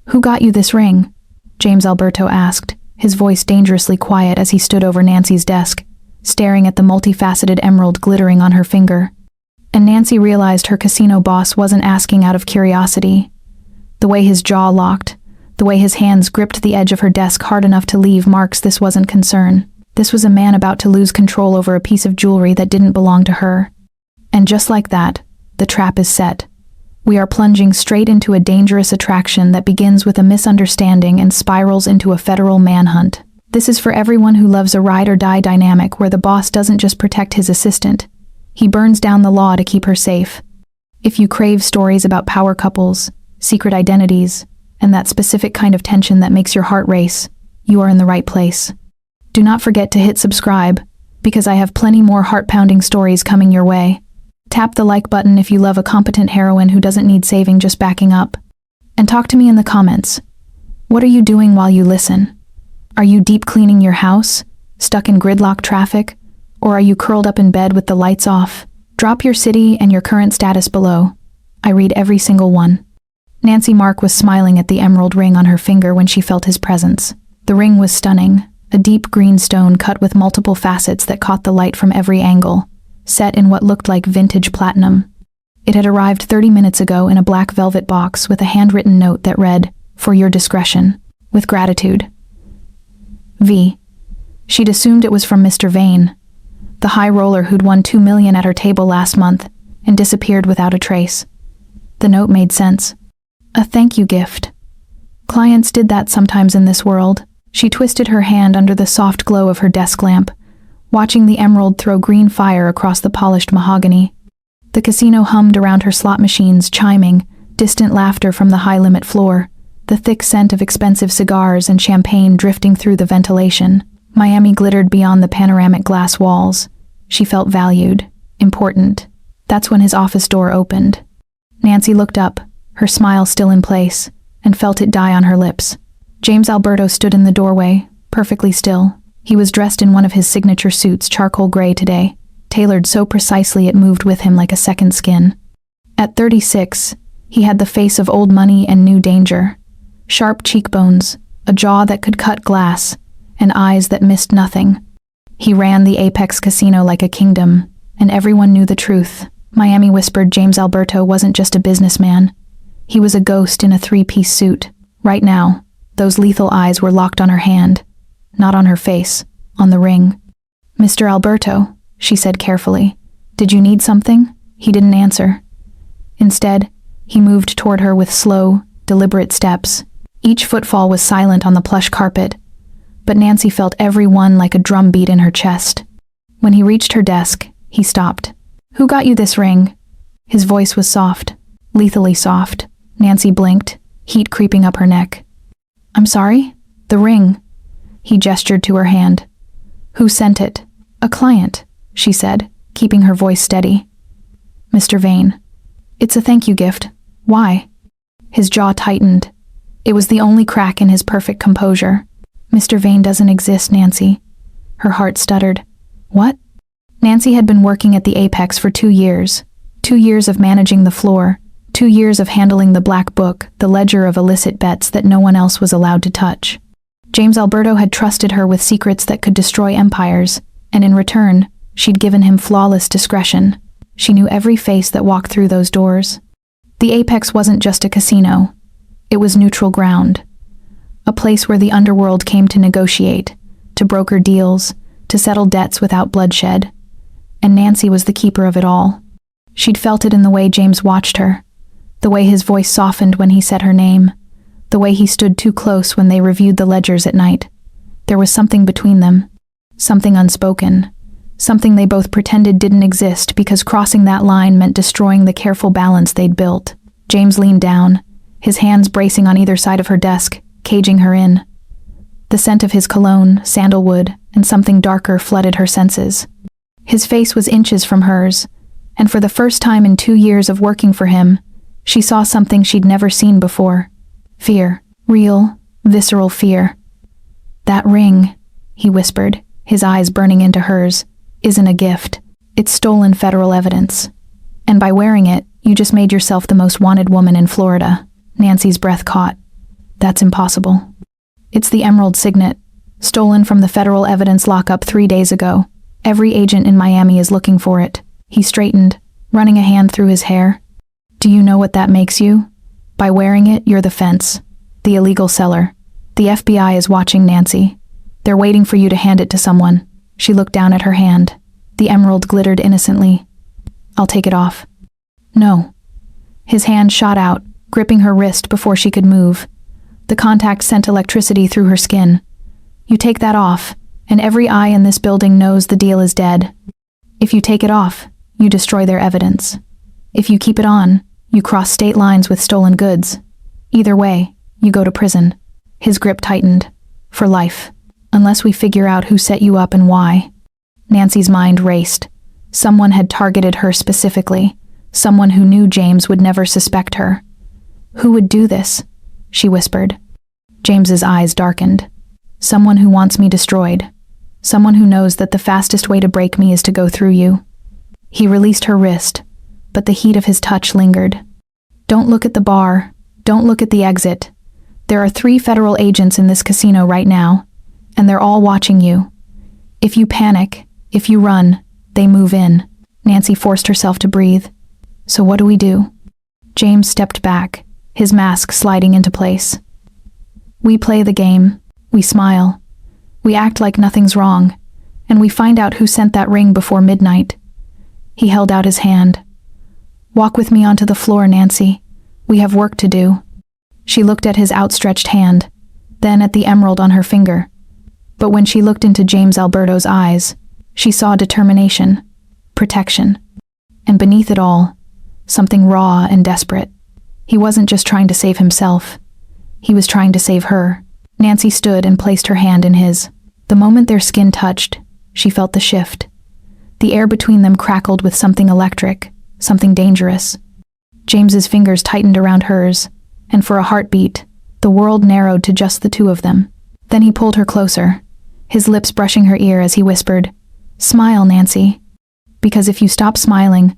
"Who got you this ring?" James Alberto asked, his voice dangerously quiet as he stood over Nancy's desk, staring at the multifaceted emerald glittering on her finger. And Nancy realized her casino boss wasn't asking out of curiosity. The way his jaw locked, the way his hands gripped the edge of her desk hard enough to leave marks, this wasn't concern. This was a man about to lose control over a piece of jewelry that didn't belong to her. And just like that, the trap is set. We are plunging straight into a dangerous attraction that begins with a misunderstanding and spirals into a federal manhunt. This is for everyone who loves a ride-or-die dynamic where the boss doesn't just protect his assistant. He burns down the law to keep her safe. If you crave stories about power couples, secret identities, and that specific kind of tension that makes your heart race, you are in the right place. Do not forget to hit subscribe, because I have plenty more heart-pounding stories coming your way. Tap the like button if you love a competent heroine who doesn't need saving, just backing up. And talk to me in the comments. What are you doing while you listen? Are you deep cleaning your house, stuck in gridlock traffic, or are you curled up in bed with the lights off? Drop your city and your current status below. I read every single one. Nancy Mark was smiling at the emerald ring on her finger when she felt his presence. The ring was stunning, a deep green stone cut with multiple facets that caught the light from every angle, set in what looked like vintage platinum. It had arrived 30 minutes ago in a black velvet box with a handwritten note that read, "For your discretion. With gratitude. V." She'd assumed it was from Mr. Vane, the high roller who'd won $2 million at her table last month and disappeared without a trace. The note made sense. A thank you gift. Clients did that sometimes in this world. She twisted her hand under the soft glow of her desk lamp, watching the emerald throw green fire across the polished mahogany. The casino hummed around her slot machines, chiming, distant laughter from the high-limit floor, the thick scent of expensive cigars and champagne drifting through the ventilation. Miami glittered beyond the panoramic glass walls. She felt valued, important. That's when his office door opened. Nancy looked up, her smile still in place, and felt it die on her lips. James Alberto stood in the doorway, perfectly still. He was dressed in one of his signature suits, charcoal gray today, tailored so precisely it moved with him like a second skin. At 36, he had the face of old money and new danger. Sharp cheekbones, a jaw that could cut glass, and eyes that missed nothing. He ran the Apex Casino like a kingdom, and everyone knew the truth. Miami whispered James Alberto wasn't just a businessman. He was a ghost in a three-piece suit. Right now, those lethal eyes were locked on her hand, not on her face, on the ring. "Mr. Alberto," she said carefully, "did you need something?" He didn't answer. Instead, he moved toward her with slow, deliberate steps. Each footfall was silent on the plush carpet, but Nancy felt every one like a drumbeat in her chest. When he reached her desk, he stopped. "Who got you this ring?" His voice was soft, lethally soft. Nancy blinked, heat creeping up her neck. "I'm sorry? The ring." He gestured to her hand. "Who sent it?" "A client," she said, keeping her voice steady. "Mr. Vane." "It's a thank you gift. Why?" His jaw tightened. It was the only crack in his perfect composure. "Mr. Vane doesn't exist, Nancy." Her heart stuttered. "What?" Nancy had been working at the Apex for 2 years. 2 years of managing the floor. 2 years of handling the black book, the ledger of illicit bets that no one else was allowed to touch. James Alberto had trusted her with secrets that could destroy empires, and in return, she'd given him flawless discretion. She knew every face that walked through those doors. The Apex wasn't just a casino. It was neutral ground. A place where the underworld came to negotiate, to broker deals, to settle debts without bloodshed. And Nancy was the keeper of it all. She'd felt it in the way James watched her, the way his voice softened when he said her name, the way he stood too close when they reviewed the ledgers at night. There was something between them, something unspoken, something they both pretended didn't exist because crossing that line meant destroying the careful balance they'd built. James leaned down, his hands bracing on either side of her desk, caging her in. The scent of his cologne, sandalwood, and something darker flooded her senses. His face was inches from hers, and for the first time in 2 years of working for him, she saw something she'd never seen before. Fear. Real, visceral fear. "That ring," he whispered, his eyes burning into hers, "isn't a gift. It's stolen federal evidence. And by wearing it, you just made yourself the most wanted woman in Florida." Nancy's breath caught. That's impossible. It's the emerald signet, stolen from the federal evidence lockup 3 days ago. Every agent in Miami is looking for it. He straightened, running a hand through his hair. Do you know what that makes you? By wearing it, you're the fence, the illegal seller. The FBI is watching, Nancy. They're waiting for you to hand it to someone. She looked down at her hand. The emerald glittered innocently. I'll take it off. No. His hand shot out, gripping her wrist before she could move. The contact sent electricity through her skin. You take that off, and every eye in this building knows the deal is dead. If you take it off, you destroy their evidence. If you keep it on, you cross state lines with stolen goods. Either way, you go to prison. His grip tightened. For life. Unless we figure out who set you up and why. Nancy's mind raced. Someone had targeted her specifically. Someone who knew James would never suspect her. Who would do this? She whispered. James's eyes darkened. Someone who wants me destroyed. Someone who knows that the fastest way to break me is to go through you. He released her wrist, but the heat of his touch lingered. Don't look at the bar. Don't look at the exit. There are 3 federal agents in this casino right now, and they're all watching you. If you panic, if you run, they move in. Nancy forced herself to breathe. So what do we do? James stepped back, his mask sliding into place. We play the game. We smile. We act like nothing's wrong, and we find out who sent that ring before midnight. He held out his hand. Walk with me onto the floor, Nancy. We have work to do. She looked at his outstretched hand, then at the emerald on her finger. But when she looked into James Alberto's eyes, she saw determination, protection, and beneath it all, something raw and desperate. He wasn't just trying to save himself. He was trying to save her. Nancy stood and placed her hand in his. The moment their skin touched, she felt the shift. The air between them crackled with something electric, something dangerous. James's fingers tightened around hers, and for a heartbeat, the world narrowed to just the 2 of them. Then he pulled her closer, his lips brushing her ear as he whispered, "Smile, Nancy. Because if you stop smiling,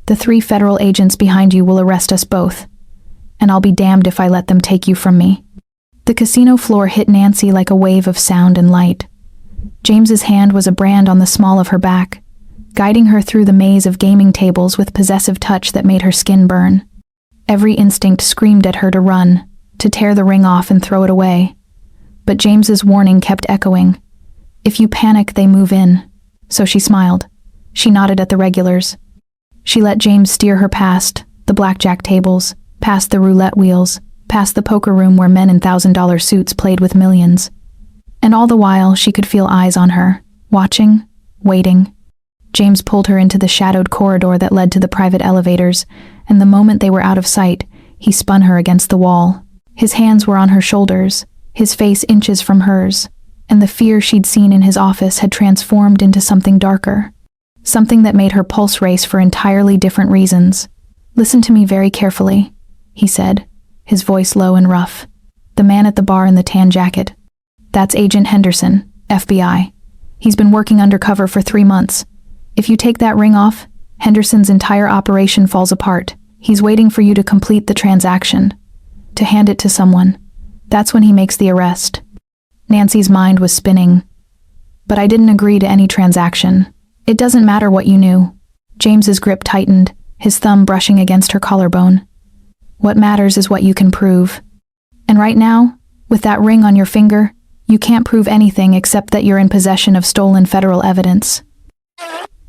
the 3 federal agents behind you will arrest us both, and I'll be damned if I let them take you from me." The casino floor hit Nancy like a wave of sound and light. James's hand was a brand on the small of her back, guiding her through the maze of gaming tables with possessive touch that made her skin burn. Every instinct screamed at her to run, to tear the ring off and throw it away. But James's warning kept echoing. If you panic, they move in. So she smiled. She nodded at the regulars. She let James steer her past the blackjack tables, past the roulette wheels, past the poker room where men in $1,000 suits played with millions. And all the while, she could feel eyes on her, watching, waiting. James pulled her into the shadowed corridor that led to the private elevators, and the moment they were out of sight, he spun her against the wall. His hands were on her shoulders, his face inches from hers, and the fear she'd seen in his office had transformed into something darker. Something that made her pulse race for entirely different reasons. "Listen to me very carefully," he said, his voice low and rough. "The man at the bar in the tan jacket. That's Agent Henderson, FBI. He's been working undercover for 3 months. If you take that ring off, Henderson's entire operation falls apart. He's waiting for you to complete the transaction, to hand it to someone. That's when he makes the arrest." Nancy's mind was spinning. "But I didn't agree to any transaction. It doesn't matter what you knew." James's grip tightened, his thumb brushing against her collarbone. "What matters is what you can prove. And right now, with that ring on your finger, you can't prove anything except that you're in possession of stolen federal evidence."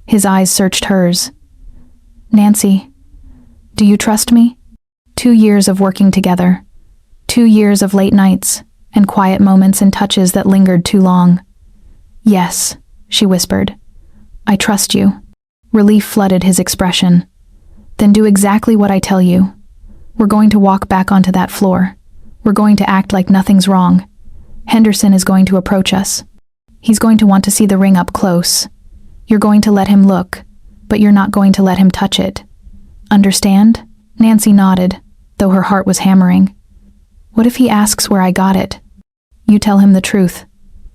His eyes searched hers. "Nancy, do you trust me? 2 years of working together. 2 years of late nights, and quiet moments and touches that lingered too long." "Yes," she whispered. "I trust you." Relief flooded his expression. "Then do exactly what I tell you. We're going to walk back onto that floor. We're going to act like nothing's wrong. Henderson is going to approach us. He's going to want to see the ring up close. You're going to let him look, but you're not going to let him touch it. Understand?" Nancy nodded, though her heart was hammering. "What if he asks where I got it?" "You tell him the truth,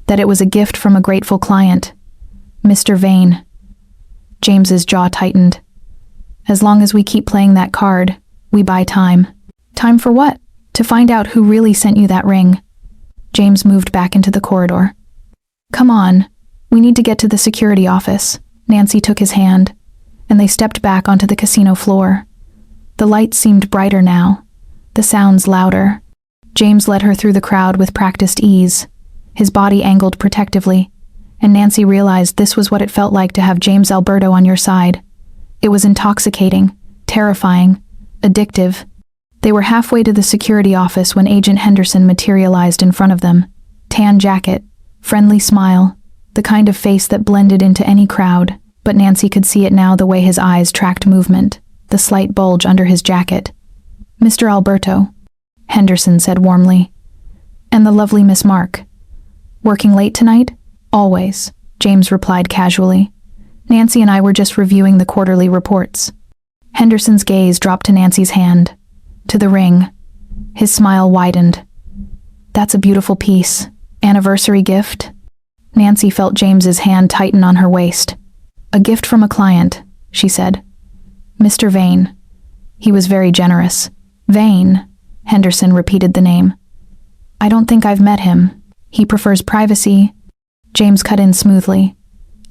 that it was a gift from a grateful client. Mr. Vane." James's jaw tightened. "As long as we keep playing that card, we buy time." "Time for what?" To find out who really sent you that ring. James moved back into the corridor. Come on, we need to get to the security office. Nancy took his hand, and they stepped back onto the casino floor. The lights seemed brighter now, the sounds louder. James led her through the crowd with practiced ease, his body angled protectively, and Nancy realized this was what it felt like to have James Alberto on your side. It was intoxicating, terrifying, addictive. They were halfway to the security office when Agent Henderson materialized in front of them. Tan jacket, friendly smile, the kind of face that blended into any crowd, but Nancy could see it now the way his eyes tracked movement, the slight bulge under his jacket. Mr. Alberto, Henderson said warmly. And the lovely Miss Mark. Working late tonight? Always, James replied casually. Nancy and I were just reviewing the quarterly reports. Henderson's gaze dropped to Nancy's hand, to the ring. His smile widened. That's a beautiful piece. Anniversary gift? Nancy felt James's hand tighten on her waist. A gift from a client, she said. Mr. Vane. He was very generous. Vane, Henderson repeated the name. I don't think I've met him. He prefers privacy. James cut in smoothly.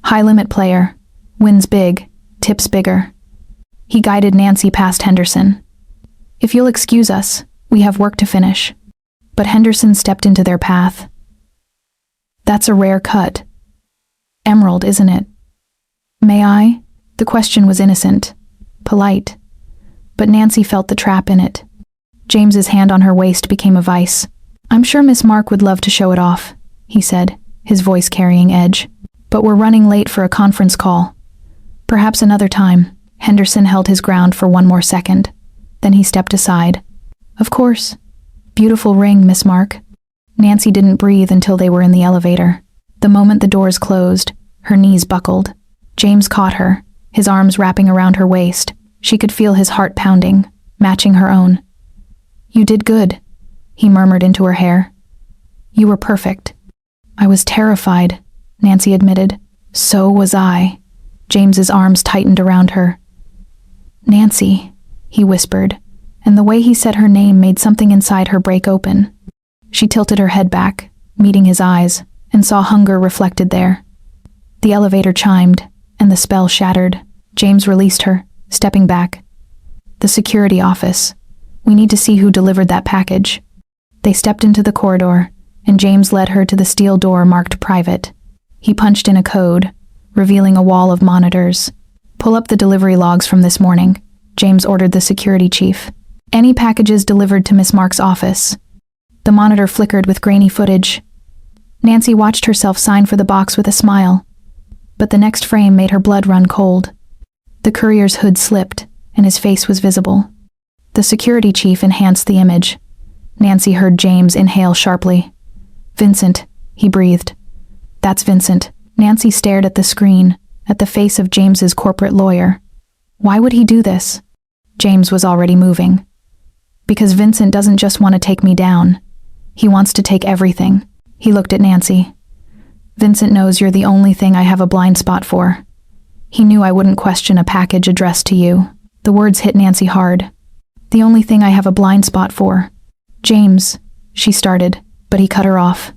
High-limit player. Wins big. Tips bigger. He guided Nancy past Henderson. If you'll excuse us, we have work to finish. But Henderson stepped into their path. That's a rare cut. Emerald, isn't it? May I? The question was innocent, polite. But Nancy felt the trap in it. James's hand on her waist became a vice. I'm sure Miss Mark would love to show it off, he said, his voice carrying edge. But we're running late for a conference call. Perhaps another time. Henderson held his ground for one more second. Then he stepped aside. Of course. Beautiful ring, Miss Mark. Nancy didn't breathe until they were in the elevator. The moment the doors closed, her knees buckled. James caught her, his arms wrapping around her waist. She could feel his heart pounding, matching her own. You did good, he murmured into her hair. You were perfect. I was terrified, Nancy admitted. So was I. James's arms tightened around her. Nancy, he whispered, and the way he said her name made something inside her break open. She tilted her head back, meeting his eyes, and saw hunger reflected there. The elevator chimed, and the spell shattered. James released her, stepping back. The security office. We need to see who delivered that package. They stepped into the corridor, and James led her to the steel door marked private. He punched in a code, revealing a wall of monitors. Pull up the delivery logs from this morning, James ordered the security chief. Any packages delivered to Miss Mark's office. The monitor flickered with grainy footage. Nancy watched herself sign for the box with a smile, but the next frame made her blood run cold. The courier's hood slipped, and his face was visible. The security chief enhanced the image. Nancy heard James inhale sharply. Vincent, he breathed. That's Vincent. Nancy stared at the screen, at the face of James's corporate lawyer. Why would he do this? James was already moving. Because Vincent doesn't just want to take me down. He wants to take everything. He looked at Nancy. Vincent knows you're the only thing I have a blind spot for. He knew I wouldn't question a package addressed to you. The words hit Nancy hard. The only thing I have a blind spot for. James, she started, but he cut her off.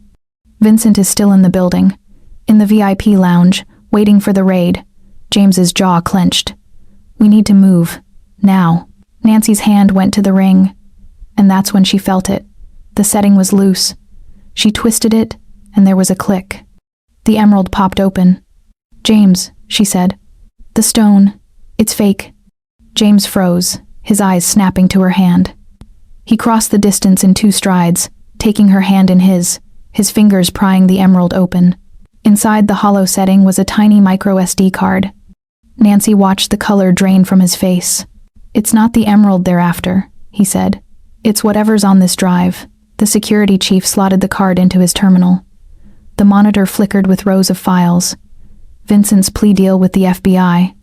Vincent is still in the building, in the VIP lounge, waiting for the raid. James's jaw clenched. We need to move. Now. Nancy's hand went to the ring, and that's when she felt it. The setting was loose. She twisted it, and there was a click. The emerald popped open. James, she said. The stone. It's fake. James froze, his eyes snapping to her hand. He crossed the distance in 2 strides, taking her hand in his fingers prying the emerald open. Inside the hollow setting was a tiny micro SD card. Nancy watched the color drain from his face. It's not the emerald they're after, he said. It's whatever's on this drive. The security chief slotted the card into his terminal. The monitor flickered with rows of files. Vincent's plea deal with the FBI.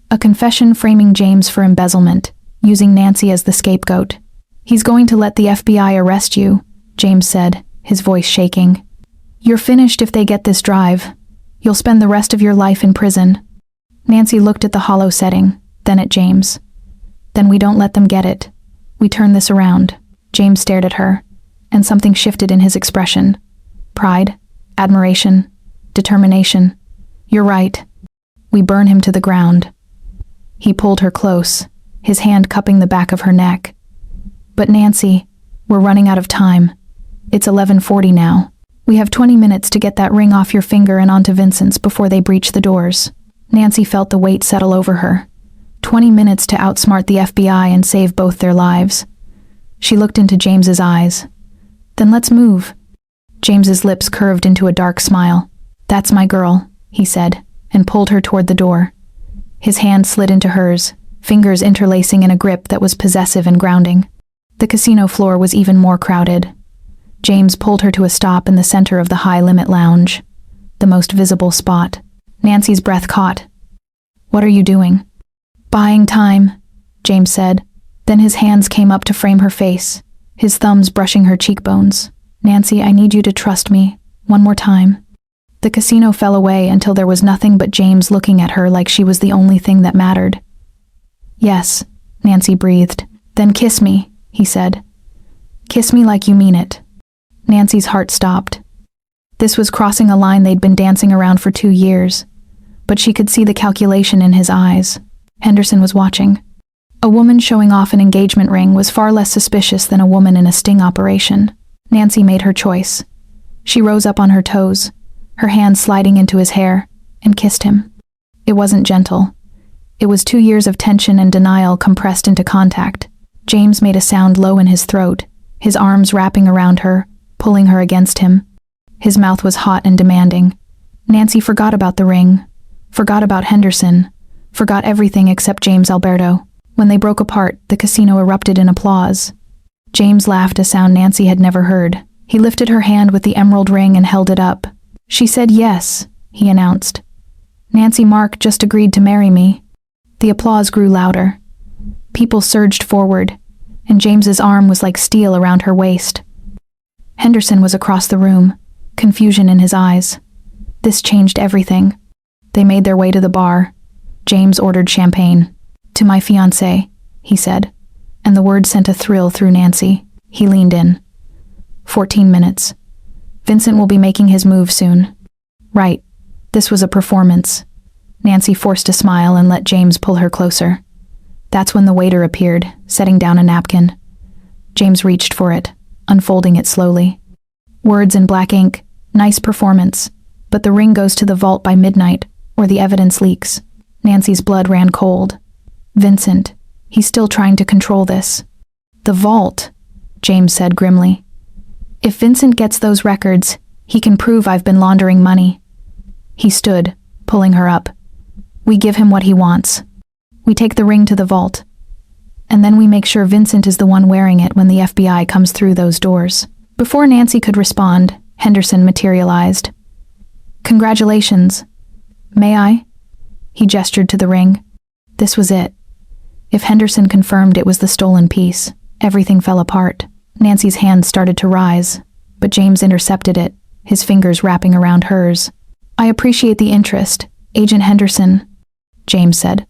A confession framing James for embezzlement, using Nancy as the scapegoat. He's going to let the FBI arrest you, James said, his voice shaking. You're finished if they get this drive. You'll spend the rest of your life in prison. Nancy looked at the hollow setting, then at James. Then we don't let them get it. We turn this around. James stared at her, and something shifted in his expression. Pride, admiration, determination. You're right. We burn him to the ground. He pulled her close, his hand cupping the back of her neck. But Nancy, we're running out of time. It's 11:40 now. We have 20 minutes to get that ring off your finger and onto Vincent's before they breach the doors. Nancy felt the weight settle over her. 20 minutes to outsmart the FBI and save both their lives. She looked into James's eyes. Then let's move. James's lips curved into a dark smile. That's my girl, he said, and pulled her toward the door. His hand slid into hers, fingers interlacing in a grip that was possessive and grounding. The casino floor was even more crowded. James pulled her to a stop in the center of the high-limit lounge, the most visible spot. Nancy's breath caught. What are you doing? Buying time, James said. Then his hands came up to frame her face, his thumbs brushing her cheekbones. Nancy, I need you to trust me. One more time. The casino fell away until there was nothing but James looking at her like she was the only thing that mattered. Yes, Nancy breathed. Then kiss me, he said. Kiss me like you mean it. Nancy's heart stopped. This was crossing a line they'd been dancing around for 2 years, but she could see the calculation in his eyes. Henderson was watching. A woman showing off an engagement ring was far less suspicious than a woman in a sting operation. Nancy made her choice. She rose up on her toes, her hand sliding into his hair, and kissed him. It wasn't gentle. It was 2 years of tension and denial compressed into contact. James made a sound low in his throat, his arms wrapping around her, pulling her against him. His mouth was hot and demanding. Nancy forgot about the ring, forgot about Henderson, forgot everything except James Alberto. When they broke apart, the casino erupted in applause. James laughed, a sound Nancy had never heard. He lifted her hand with the emerald ring and held it up. She said yes, he announced. Nancy Mark just agreed to marry me. The applause grew louder. People surged forward, and James's arm was like steel around her waist. Henderson was across the room, confusion in his eyes. This changed everything. They made their way to the bar. James ordered champagne. To my fiancé, he said, and the word sent a thrill through Nancy. He leaned in. 14 minutes. Vincent will be making his move soon. Right. This was a performance. Nancy forced a smile and let James pull her closer. That's when the waiter appeared, setting down a napkin. James reached for it, unfolding it slowly. Words in black ink, nice performance, but the ring goes to the vault by midnight, or the evidence leaks. Nancy's blood ran cold. Vincent, he's still trying to control this. The vault, James said grimly. If Vincent gets those records, he can prove I've been laundering money. He stood, pulling her up. We give him what he wants. We take the ring to the vault. And then we make sure Vincent is the one wearing it when the FBI comes through those doors. Before Nancy could respond, Henderson materialized. Congratulations. May I? He gestured to the ring. This was it. If Henderson confirmed it was the stolen piece, everything fell apart. Nancy's hand started to rise, but James intercepted it, his fingers wrapping around hers. I appreciate the interest, Agent Henderson, James said.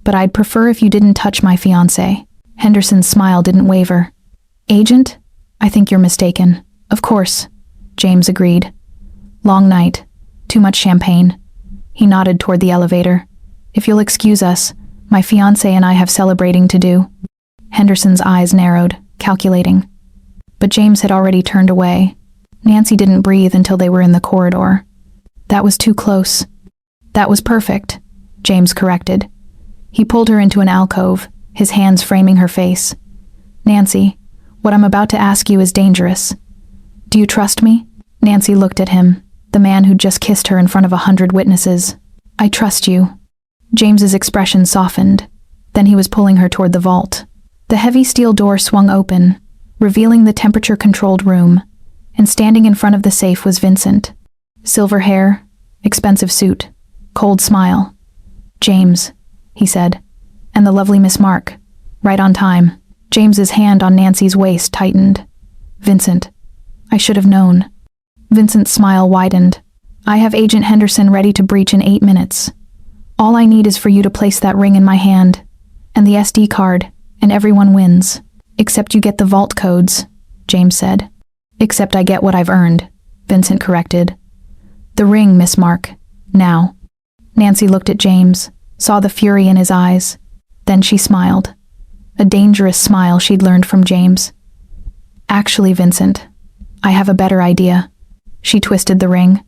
But I'd prefer if you didn't touch my fiancé. Henderson's smile didn't waver. Agent? I think you're mistaken. Of course, James agreed. Long night. Too much champagne. He nodded toward the elevator. If you'll excuse us, my fiancé and I have celebrating to do. Henderson's eyes narrowed, calculating. But James had already turned away. Nancy didn't breathe until they were in the corridor. That was too close. That was perfect, James corrected. He pulled her into an alcove, his hands framing her face. Nancy, what I'm about to ask you is dangerous. Do you trust me? Nancy looked at him, the man who'd just kissed her in front of 100 witnesses. I trust you. James's expression softened. Then he was pulling her toward the vault. The heavy steel door swung open, revealing the temperature-controlled room, and standing in front of the safe was Vincent. Silver hair, expensive suit, cold smile. James, he said, and the lovely Miss Mark, right on time. James's hand on Nancy's waist tightened. Vincent, I should have known. Vincent's smile widened. I have Agent Henderson ready to breach in 8 minutes. All I need is for you to place that ring in my hand, and the SD card, and everyone wins. Except you get the vault codes, James said. Except I get what I've earned, Vincent corrected. The ring, Miss Mark. Now. Nancy looked at James, saw the fury in his eyes. Then she smiled. A dangerous smile she'd learned from James. Actually, Vincent, I have a better idea. She twisted the ring.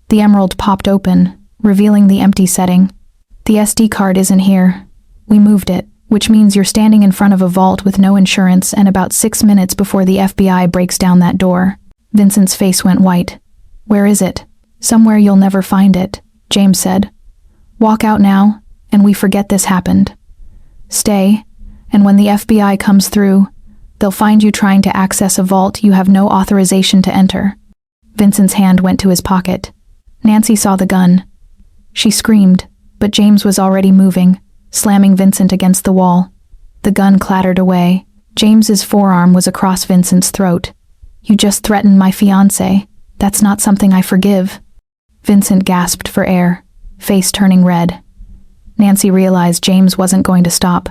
The emerald popped open, revealing the empty setting. The SD card isn't here. We moved it, which means you're standing in front of a vault with no insurance and about 6 minutes before the FBI breaks down that door. Vincent's face went white. Where is it? Somewhere you'll never find it, James said. Walk out now, and we forget this happened. Stay, and when the FBI comes through, they'll find you trying to access a vault you have no authorization to enter. Vincent's hand went to his pocket. Nancy saw the gun. She screamed, but James was already moving, slamming Vincent against the wall. The gun clattered away. James's forearm was across Vincent's throat. You just threatened my fiancé. That's not something I forgive. Vincent gasped for air, face turning red. Nancy realized James wasn't going to stop.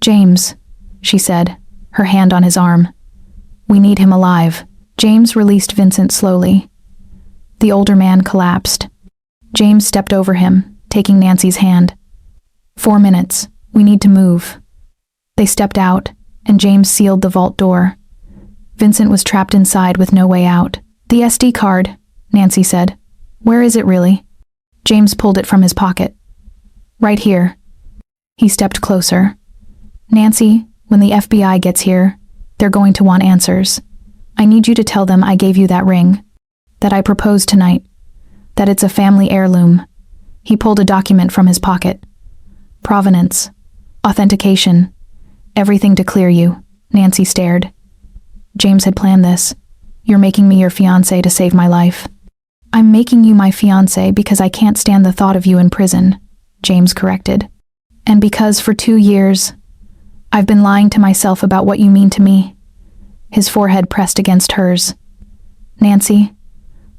James, she said, her hand on his arm. We need him alive. James released Vincent slowly. The older man collapsed. James stepped over him, taking Nancy's hand. 4 minutes. We need to move. They stepped out, and James sealed the vault door. Vincent was trapped inside with no way out. The SD card, Nancy said. Where is it really? James pulled it from his pocket. Right here. He stepped closer. Nancy, when the FBI gets here, they're going to want answers. I need you to tell them I gave you that ring. That I proposed tonight. That it's a family heirloom. He pulled a document from his pocket. Provenance. Authentication. Everything to clear you. Nancy stared. James had planned this. You're making me your fiancé to save my life. I'm making you my fiancé because I can't stand the thought of you in prison, James corrected. And because for 2 years, I've been lying to myself about what you mean to me. His forehead pressed against hers. Nancy,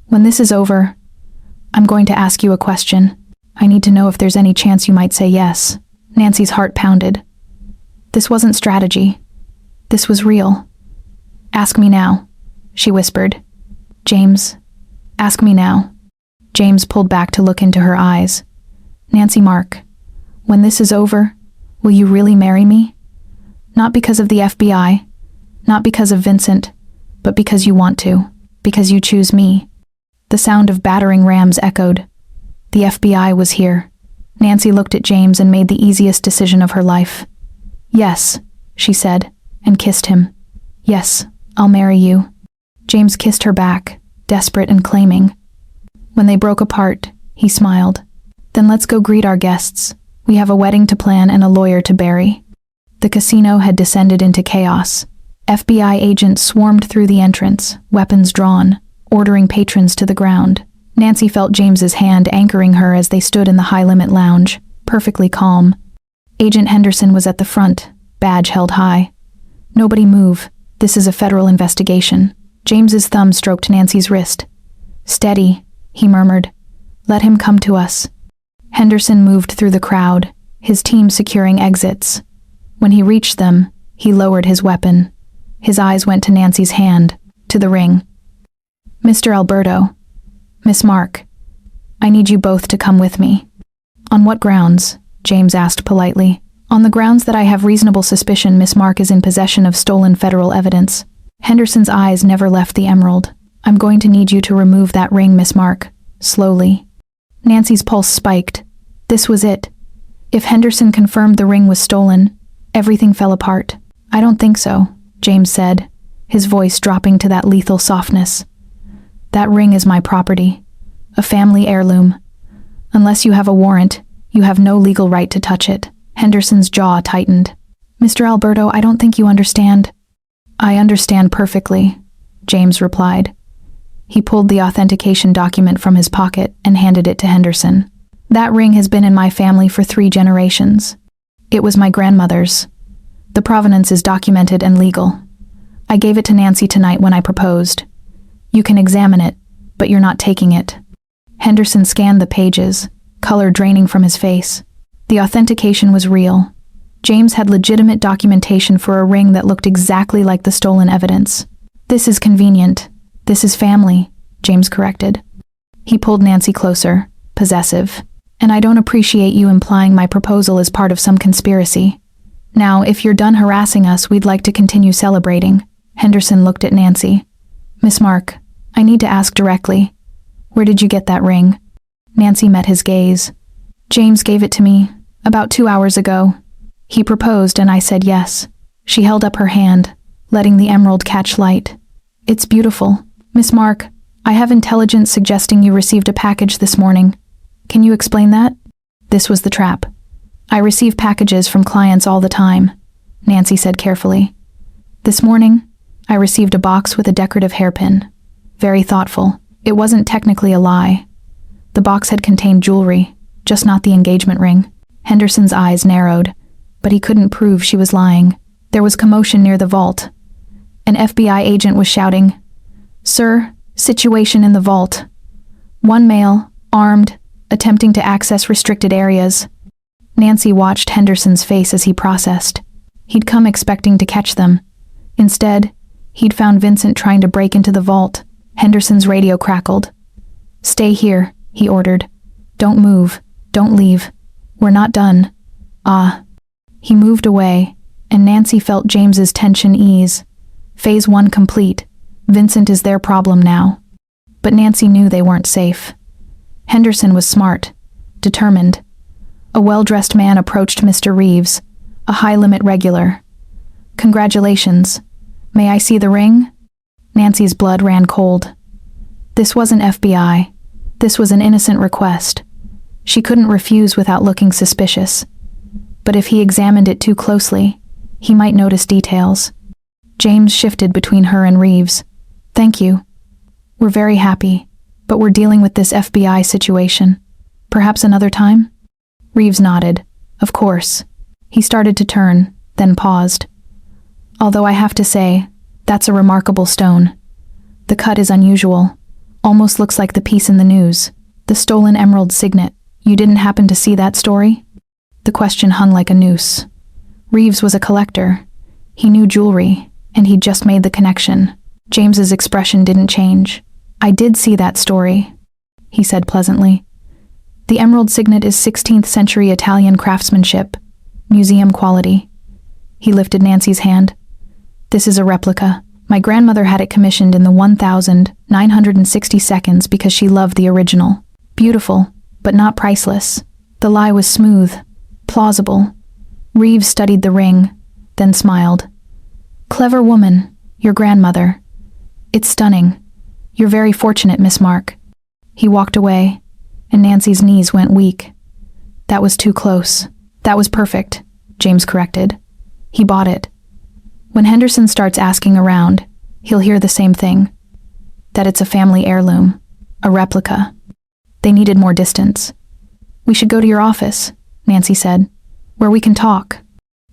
when this is over, I'm going to ask you a question. I need to know if there's any chance you might say yes. Nancy's heart pounded. This wasn't strategy. This was real. Ask me now, she whispered. James, ask me now. James pulled back to look into her eyes. Nancy Mark, when this is over, will you really marry me? Not because of the FBI, not because of Vincent, but because you want to, because you choose me. The sound of battering rams echoed. The FBI was here. Nancy looked at James and made the easiest decision of her life. Yes, she said, and kissed him. Yes, I'll marry you. James kissed her back, desperate and claiming. When they broke apart, he smiled. Then let's go greet our guests. We have a wedding to plan and a lawyer to bury. The casino had descended into chaos. FBI agents swarmed through the entrance, weapons drawn, ordering patrons to the ground. Nancy felt James's hand anchoring her as they stood in the high-limit lounge, perfectly calm. Agent Henderson was at the front, badge held high. Nobody move. This is a federal investigation. James's thumb stroked Nancy's wrist. Steady, he murmured. Let him come to us. Henderson moved through the crowd, his team securing exits. When he reached them, he lowered his weapon. His eyes went to Nancy's hand, to the ring. Mr. Alberto, Miss Mark, I need you both to come with me. On what grounds? James asked politely. On the grounds that I have reasonable suspicion Miss Mark is in possession of stolen federal evidence. Henderson's eyes never left the emerald. I'm going to need you to remove that ring, Miss Mark. Slowly. Nancy's pulse spiked. This was it. If Henderson confirmed the ring was stolen, everything fell apart. I don't think so, James said, his voice dropping to that lethal softness. That ring is my property. A family heirloom. Unless you have a warrant, you have no legal right to touch it. Henderson's jaw tightened. Mr. Alberto, I don't think you understand. I understand perfectly, James replied. He pulled the authentication document from his pocket and handed it to Henderson. That ring has been in my family for 3 generations. It was my grandmother's. The provenance is documented and legal. I gave it to Nancy tonight when I proposed. You can examine it, but you're not taking it. Henderson scanned the pages, color draining from his face. The authentication was real. James had legitimate documentation for a ring that looked exactly like the stolen evidence. "This is convenient. This is family," James corrected. He pulled Nancy closer, possessive. "And I don't appreciate you implying my proposal is part of some conspiracy. Now, if you're done harassing us, we'd like to continue celebrating." Henderson looked at Nancy. "Miss Mark, I need to ask directly. Where did you get that ring?" Nancy met his gaze. "James gave it to me, about 2 hours ago. He proposed and I said yes." She held up her hand, letting the emerald catch light. "It's beautiful. Miss Mark, I have intelligence suggesting you received a package this morning. Can you explain that?" This was the trap. "I receive packages from clients all the time," Nancy said carefully. "This morning, I received a box with a decorative hairpin. Very thoughtful. It wasn't technically a lie. The box had contained jewelry, just not the engagement ring." Henderson's eyes narrowed, but he couldn't prove she was lying. There was commotion near the vault. An FBI agent was shouting, "Sir, situation in the vault. One male, armed, attempting to access restricted areas." Nancy watched Henderson's face as he processed. He'd come expecting to catch them. Instead, he'd found Vincent trying to break into the vault. Henderson's radio crackled. "Stay here," he ordered. "Don't move. Don't leave. We're not done." "Ah." He moved away, and Nancy felt James's tension ease. Phase 1 complete. Vincent is their problem now. But Nancy knew they weren't safe. Henderson was smart, determined. A well-dressed man approached Mr. Reeves, a high-limit regular. "Congratulations. May I see the ring?" Nancy's blood ran cold. This wasn't FBI. This was an innocent request. She couldn't refuse without looking suspicious. But if he examined it too closely, he might notice details. James shifted between her and Reeves. "Thank you. We're very happy, but we're dealing with this FBI situation. Perhaps another time?" Reeves nodded. "Of course." He started to turn, then paused. "Although I have to say, that's a remarkable stone. The cut is unusual. Almost looks like the piece in the news. The stolen emerald signet. You didn't happen to see that story?" The question hung like a noose. Reeves was a collector. He knew jewelry, and he'd just made the connection. James's expression didn't change. "I did see that story," he said pleasantly. "The emerald signet is 16th century Italian craftsmanship, museum quality." He lifted Nancy's hand. "This is a replica. My grandmother had it commissioned in the 1960 seconds because she loved the original. Beautiful, but not priceless." The lie was smooth, plausible. Reeves studied the ring, then smiled. "Clever woman, your grandmother. It's stunning. You're very fortunate, Miss Mark." He walked away, and Nancy's knees went weak. "That was too close." "That was perfect," James corrected. "He bought it. When Henderson starts asking around, he'll hear the same thing. That it's a family heirloom, a replica. They needed more distance." "We should go to your office," Nancy said, "where we can talk."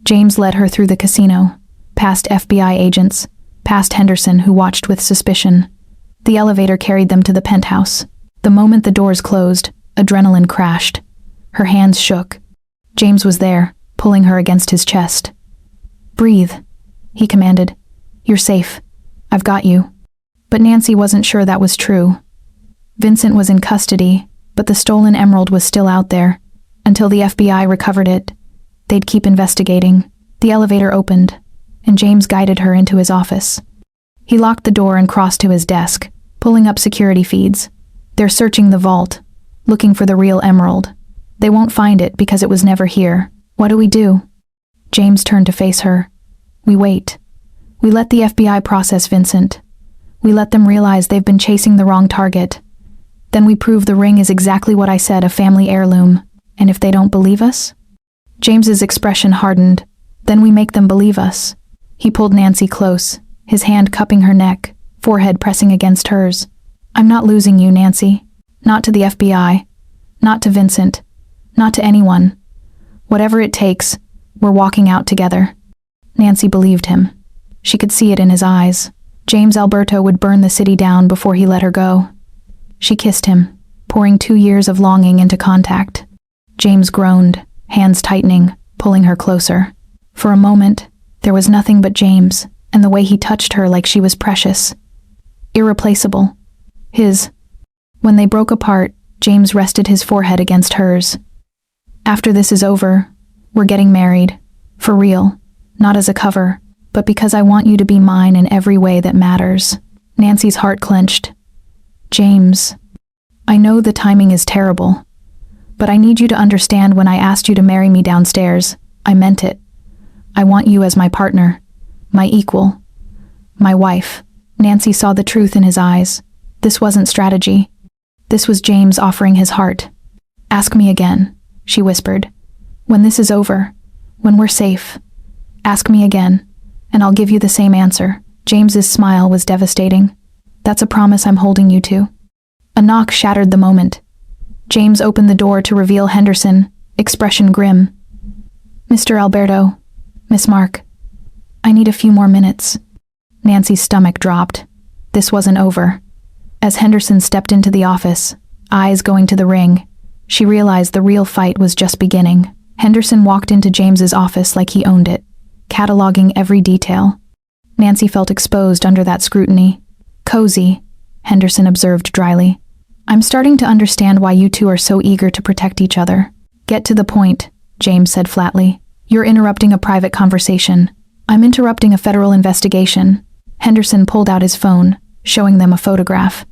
James led her through the casino, past FBI agents, past Henderson, who watched with suspicion. The elevator carried them to the penthouse. The moment the doors closed, adrenaline crashed. Her hands shook. James was there, pulling her against his chest. "Breathe," he commanded. "You're safe. I've got you." But Nancy wasn't sure that was true. Vincent was in custody, but the stolen emerald was still out there. Until the FBI recovered it, they'd keep investigating. The elevator opened, and James guided her into his office. He locked the door and crossed to his desk, pulling up security feeds. "They're searching the vault, looking for the real emerald. They won't find it because it was never here. What do we do?" James turned to face her. "We wait. We let the FBI process Vincent. We let them realize they've been chasing the wrong target. Then we prove the ring is exactly what I said, a family heirloom. And if they don't believe us?" James's expression hardened. "Then we make them believe us." He pulled Nancy close, his hand cupping her neck, forehead pressing against hers. "I'm not losing you, Nancy. Not to the FBI. Not to Vincent. Not to anyone. Whatever it takes, we're walking out together." Nancy believed him. She could see it in his eyes. James Alberto would burn the city down before he let her go. She kissed him, pouring 2 years of longing into contact. James groaned, hands tightening, pulling her closer. For a moment, there was nothing but James, and the way he touched her like she was precious. Irreplaceable. His. When they broke apart, James rested his forehead against hers. After this is over, we're getting married. For real. Not as a cover, but because I want you to be mine in every way that matters. Nancy's heart clenched. James. I know the timing is terrible, but I need you to understand when I asked you to marry me downstairs, I meant it. I want you as my partner, my equal, my wife. Nancy saw the truth in his eyes. This wasn't strategy. This was James offering his heart. Ask me again, she whispered. When this is over, when we're safe, ask me again, and I'll give you the same answer. James's smile was devastating. That's a promise I'm holding you to. A knock shattered the moment. James opened the door to reveal Henderson, expression grim. Mr. Alberto, Miss Mark, I need a few more minutes. Nancy's stomach dropped. This wasn't over. As Henderson stepped into the office, eyes going to the ring, she realized the real fight was just beginning. Henderson walked into James's office like he owned it, cataloging every detail. Nancy felt exposed under that scrutiny. Cozy, Henderson observed dryly. I'm starting to understand why you two are so eager to protect each other. Get to the point, James said flatly. You're interrupting a private conversation. I'm interrupting a federal investigation. Henderson pulled out his phone, showing them a photograph.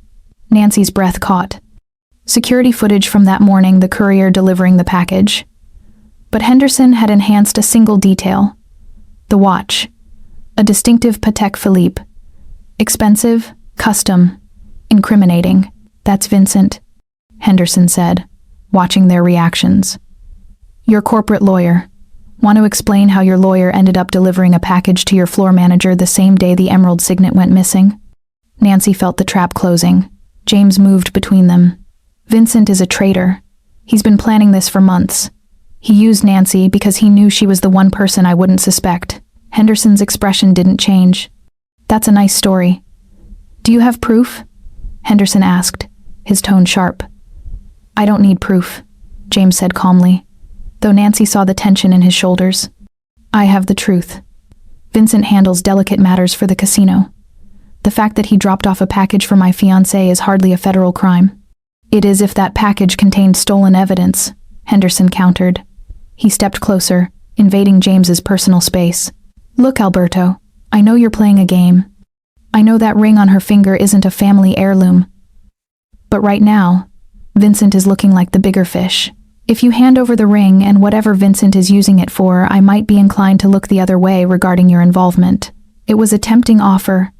Nancy's breath caught. Security footage from that morning, the courier delivering the package. But Henderson had enhanced a single detail. The watch. A distinctive Patek Philippe. Expensive, custom, incriminating. That's Vincent, Henderson said, watching their reactions. Your corporate lawyer. Want to explain how your lawyer ended up delivering a package to your floor manager the same day the emerald signet went missing? Nancy felt the trap closing. James moved between them. Vincent is a traitor. He's been planning this for months. He used Nancy because he knew she was the one person I wouldn't suspect. Henderson's expression didn't change. That's a nice story. Do you have proof? Henderson asked, his tone sharp. I don't need proof, James said calmly, though Nancy saw the tension in his shoulders. I have the truth. Vincent handles delicate matters for the casino. The fact that he dropped off a package for my fiancée is hardly a federal crime. It is if that package contained stolen evidence, Henderson countered. He stepped closer, invading James's personal space. Look, Alberto, I know you're playing a game. I know that ring on her finger isn't a family heirloom. But right now, Vincent is looking like the bigger fish. If you hand over the ring and whatever Vincent is using it for, I might be inclined to look the other way regarding your involvement. It was a tempting offer,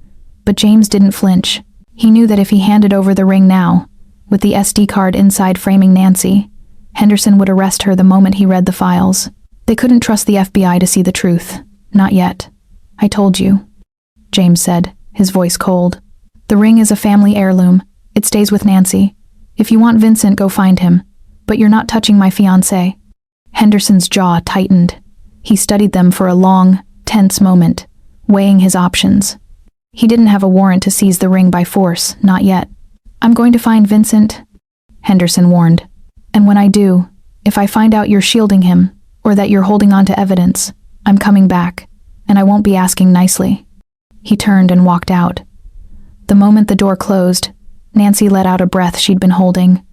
but James didn't flinch. He knew that if he handed over the ring now, with the SD card inside framing Nancy, Henderson would arrest her the moment he read the files. They couldn't trust the FBI to see the truth. Not yet. I told you, James said, his voice cold. The ring is a family heirloom. It stays with Nancy. If you want Vincent, go find him. But you're not touching my fiancé. Henderson's jaw tightened. He studied them for a long, tense moment, weighing his options. He didn't have a warrant to seize the ring by force, not yet. I'm going to find Vincent, Henderson warned. And when I do, if I find out you're shielding him, or that you're holding on to evidence, I'm coming back, and I won't be asking nicely. He turned and walked out. The moment the door closed, Nancy let out a breath she'd been holding.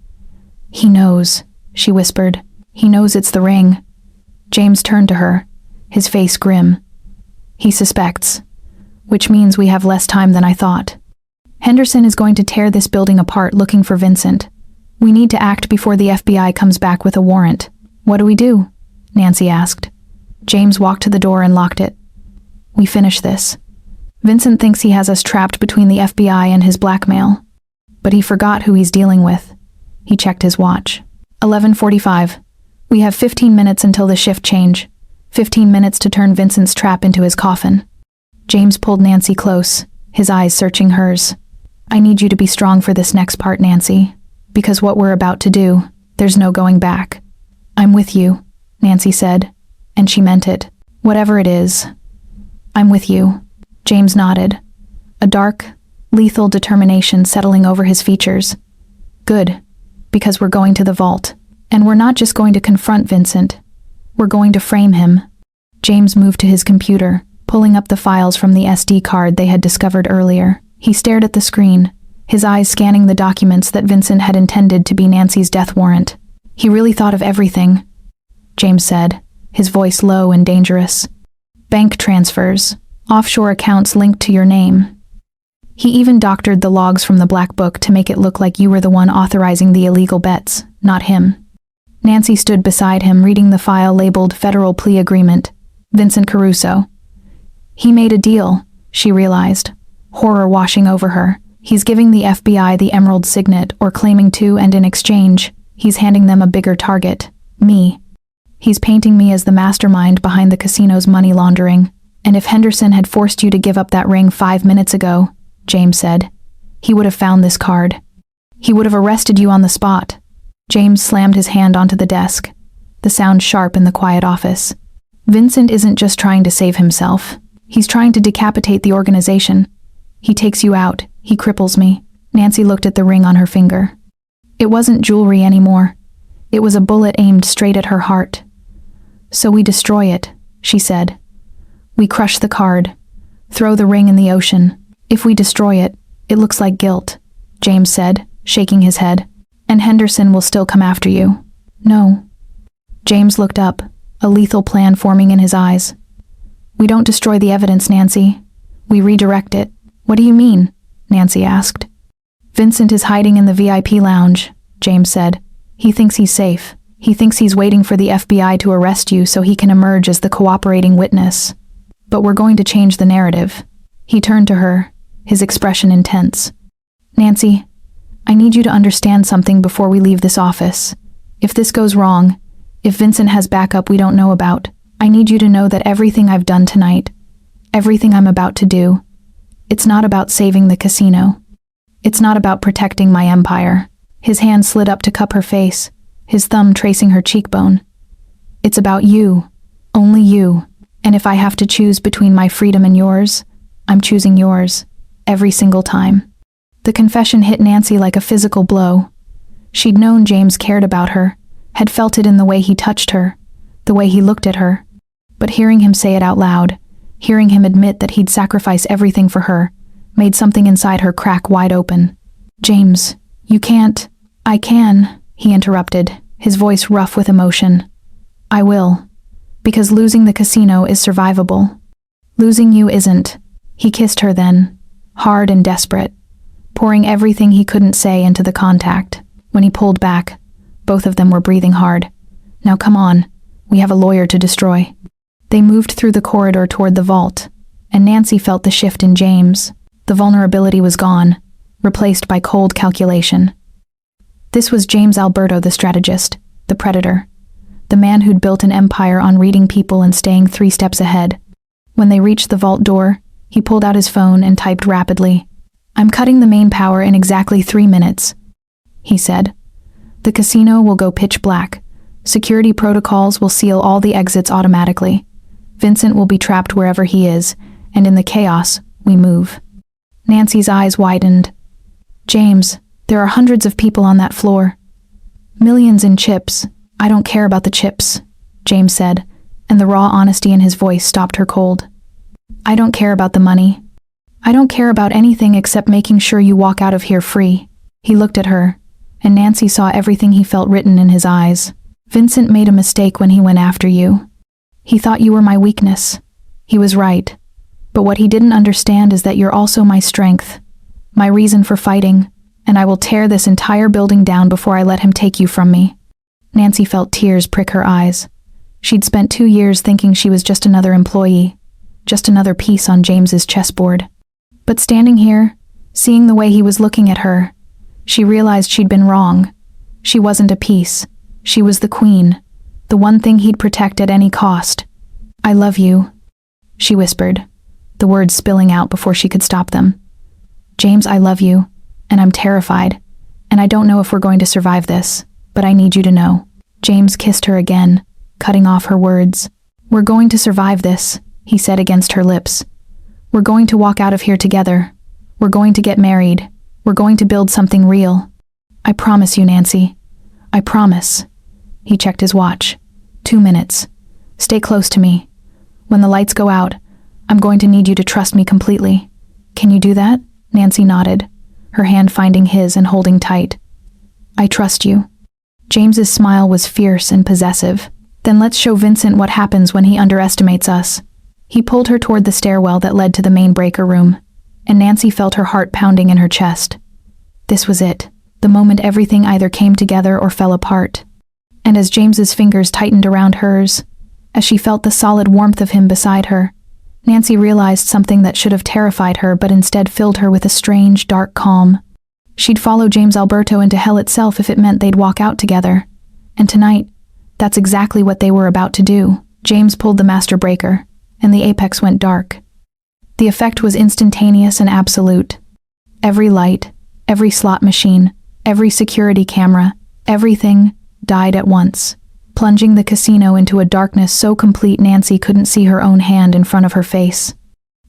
He knows, she whispered. He knows it's the ring. James turned to her, his face grim. He suspects, which means we have less time than I thought. Henderson is going to tear this building apart looking for Vincent. We need to act before the FBI comes back with a warrant. What do we do? Nancy asked. James walked to the door and locked it. We finish this. Vincent thinks he has us trapped between the FBI and his blackmail. But he forgot who he's dealing with. He checked his watch. 11:45. We have 15 minutes until the shift change. 15 minutes to turn Vincent's trap into his coffin. James pulled Nancy close, his eyes searching hers. I need you to be strong for this next part, Nancy. Because what we're about to do, there's no going back. I'm with you, Nancy said, and she meant it. Whatever it is, I'm with you. James nodded, a dark, lethal determination settling over his features. Good, because we're going to the vault. And we're not just going to confront Vincent. We're going to frame him. James moved to his computer, pulling up the files from the SD card they had discovered earlier. He stared at the screen, his eyes scanning the documents that Vincent had intended to be Nancy's death warrant. He really thought of everything, James said, his voice low and dangerous. Bank transfers, offshore accounts linked to your name. He even doctored the logs from the black book to make it look like you were the one authorizing the illegal bets, not him. Nancy stood beside him, reading the file labeled Federal Plea Agreement, Vincent Caruso. He made a deal, she realized, horror washing over her. He's giving the FBI the Emerald Signet, or claiming to, and in exchange, he's handing them a bigger target, me. He's painting me as the mastermind behind the casino's money laundering. And if Henderson had forced you to give up that ring 5 minutes ago, James said, he would have found this card. He would have arrested you on the spot. James slammed his hand onto the desk, the sound sharp in the quiet office. Vincent isn't just trying to save himself. He's trying to decapitate the organization. He takes you out. He cripples me. Nancy looked at the ring on her finger. It wasn't jewelry anymore. It was a bullet aimed straight at her heart. So we destroy it, she said. We crush the card. Throw the ring in the ocean. If we destroy it, it looks like guilt, James said, shaking his head. And Henderson will still come after you. No. James looked up, a lethal plan forming in his eyes. We don't destroy the evidence, Nancy. We redirect it. What do you mean? Nancy asked. Vincent is hiding in the VIP lounge, James said. He thinks he's safe. He thinks he's waiting for the FBI to arrest you so he can emerge as the cooperating witness. But we're going to change the narrative. He turned to her, his expression intense. Nancy, I need you to understand something before we leave this office. If this goes wrong, if Vincent has backup we don't know about, I need you to know that everything I've done tonight, everything I'm about to do, it's not about saving the casino. It's not about protecting my empire. His hand slid up to cup her face, his thumb tracing her cheekbone. It's about you, only you, and if I have to choose between my freedom and yours, I'm choosing yours, every single time. The confession hit Nancy like a physical blow. She'd known James cared about her, had felt it in the way he touched her, the way he looked at her. But hearing him say it out loud, hearing him admit that he'd sacrifice everything for her, made something inside her crack wide open. James, you can't. I can, he interrupted, his voice rough with emotion. I will. Because losing the casino is survivable. Losing you isn't. He kissed her then, hard and desperate, pouring everything he couldn't say into the contact. When he pulled back, both of them were breathing hard. Now come on, we have a lawyer to destroy. They moved through the corridor toward the vault, and Nancy felt the shift in James. The vulnerability was gone, replaced by cold calculation. This was James Alberto, the strategist, the predator, the man who'd built an empire on reading people and staying 3 steps ahead. When they reached the vault door, he pulled out his phone and typed rapidly. I'm cutting the main power in exactly 3 minutes, he said. The casino will go pitch black. Security protocols will seal all the exits automatically. Vincent will be trapped wherever he is, and in the chaos, we move. Nancy's eyes widened. James, there are hundreds of people on that floor. Millions in chips. I don't care about the chips, James said, and the raw honesty in his voice stopped her cold. I don't care about the money. I don't care about anything except making sure you walk out of here free. He looked at her, and Nancy saw everything he felt written in his eyes. Vincent made a mistake when he went after you. He thought you were my weakness. He was right. But what he didn't understand is that you're also my strength, my reason for fighting, and I will tear this entire building down before I let him take you from me. Nancy felt tears prick her eyes. She'd spent 2 years thinking she was just another employee, just another piece on James's chessboard. But standing here, seeing the way he was looking at her, she realized she'd been wrong. She wasn't a piece. She was the queen, the one thing he'd protect at any cost. I love you, she whispered, the words spilling out before she could stop them. James, I love you, and I'm terrified, and I don't know if we're going to survive this, but I need you to know. James kissed her again, cutting off her words. We're going to survive this, he said against her lips. We're going to walk out of here together. We're going to get married. We're going to build something real. I promise you, Nancy. I promise. He checked his watch. 2 minutes. Stay close to me. When the lights go out, I'm going to need you to trust me completely. Can you do that? Nancy nodded, her hand finding his and holding tight. I trust you. James's smile was fierce and possessive. Then let's show Vincent what happens when he underestimates us. He pulled her toward the stairwell that led to the main breaker room, and Nancy felt her heart pounding in her chest. This was it, the moment everything either came together or fell apart. And as James's fingers tightened around hers, as she felt the solid warmth of him beside her, Nancy realized something that should have terrified her but instead filled her with a strange, dark calm. She'd follow James Alberto into hell itself if it meant they'd walk out together. And tonight, that's exactly what they were about to do. James pulled the master breaker, and the apex went dark. The effect was instantaneous and absolute. Every light, every slot machine, every security camera, everything died at once, plunging the casino into a darkness so complete Nancy couldn't see her own hand in front of her face.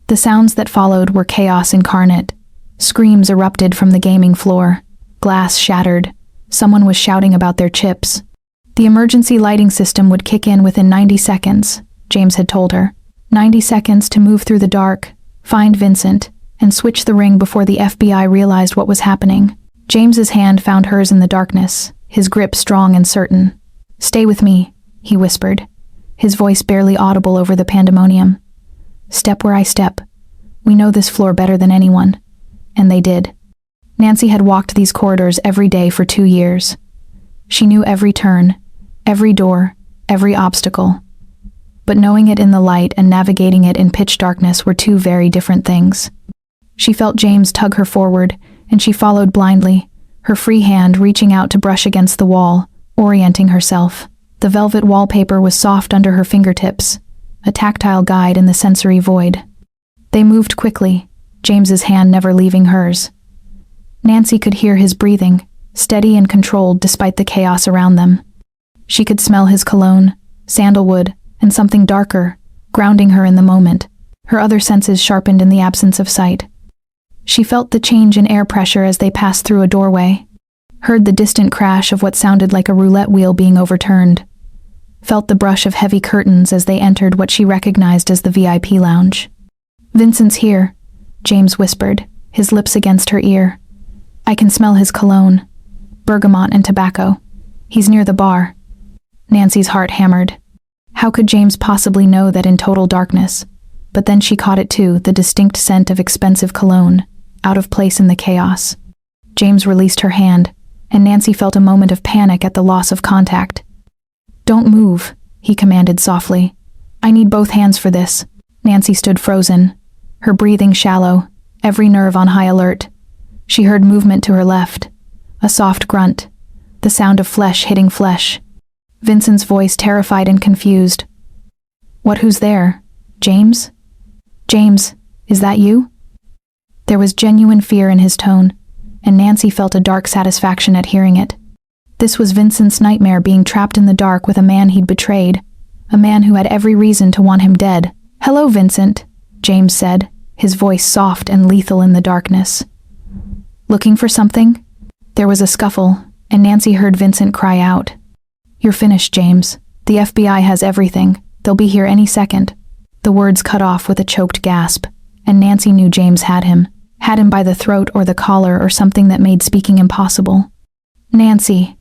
The sounds that followed were chaos incarnate. Screams erupted from the gaming floor. Glass shattered. Someone was shouting about their chips. The emergency lighting system would kick in within 90 seconds, James had told her. 90 seconds to move through the dark, find Vincent, and switch the ring before the FBI realized what was happening. James's hand found hers in the darkness, his grip strong and certain. Stay with me, he whispered, his voice barely audible over the pandemonium. Step where I step. We know this floor better than anyone. And they did. Nancy had walked these corridors every day for 2 years. She knew every turn, every door, every obstacle. But knowing it in the light and navigating it in pitch darkness were two very different things. She felt James tug her forward, and she followed blindly, her free hand reaching out to brush against the wall, orienting herself. The velvet wallpaper was soft under her fingertips, a tactile guide in the sensory void. They moved quickly, James's hand never leaving hers. Nancy could hear his breathing, steady and controlled despite the chaos around them. She could smell his cologne, sandalwood, and something darker, grounding her in the moment, her other senses sharpened in the absence of sight. She felt the change in air pressure as they passed through a doorway, heard the distant crash of what sounded like a roulette wheel being overturned, felt the brush of heavy curtains as they entered what she recognized as the VIP lounge. Vincent's here, James whispered, his lips against her ear. I can smell his cologne, bergamot and tobacco. He's near the bar. Nancy's heart hammered. How could James possibly know that in total darkness? But then she caught it too, the distinct scent of expensive cologne, out of place in the chaos. James released her hand, and Nancy felt a moment of panic at the loss of contact. Don't move, he commanded softly. I need both hands for this. Nancy stood frozen, her breathing shallow, every nerve on high alert. She heard movement to her left, a soft grunt, the sound of flesh hitting flesh. Vincent's voice terrified and confused. Who's there? James? James, is that you? There was genuine fear in his tone, and Nancy felt a dark satisfaction at hearing it. This was Vincent's nightmare, being trapped in the dark with a man he'd betrayed, a man who had every reason to want him dead. Hello, Vincent, James said, his voice soft and lethal in the darkness. Looking for something? There was a scuffle, and Nancy heard Vincent cry out. You're finished, James. The FBI has everything. They'll be here any second. The words cut off with a choked gasp, and Nancy knew James had him by the throat or the collar or something that made speaking impossible. Nancy,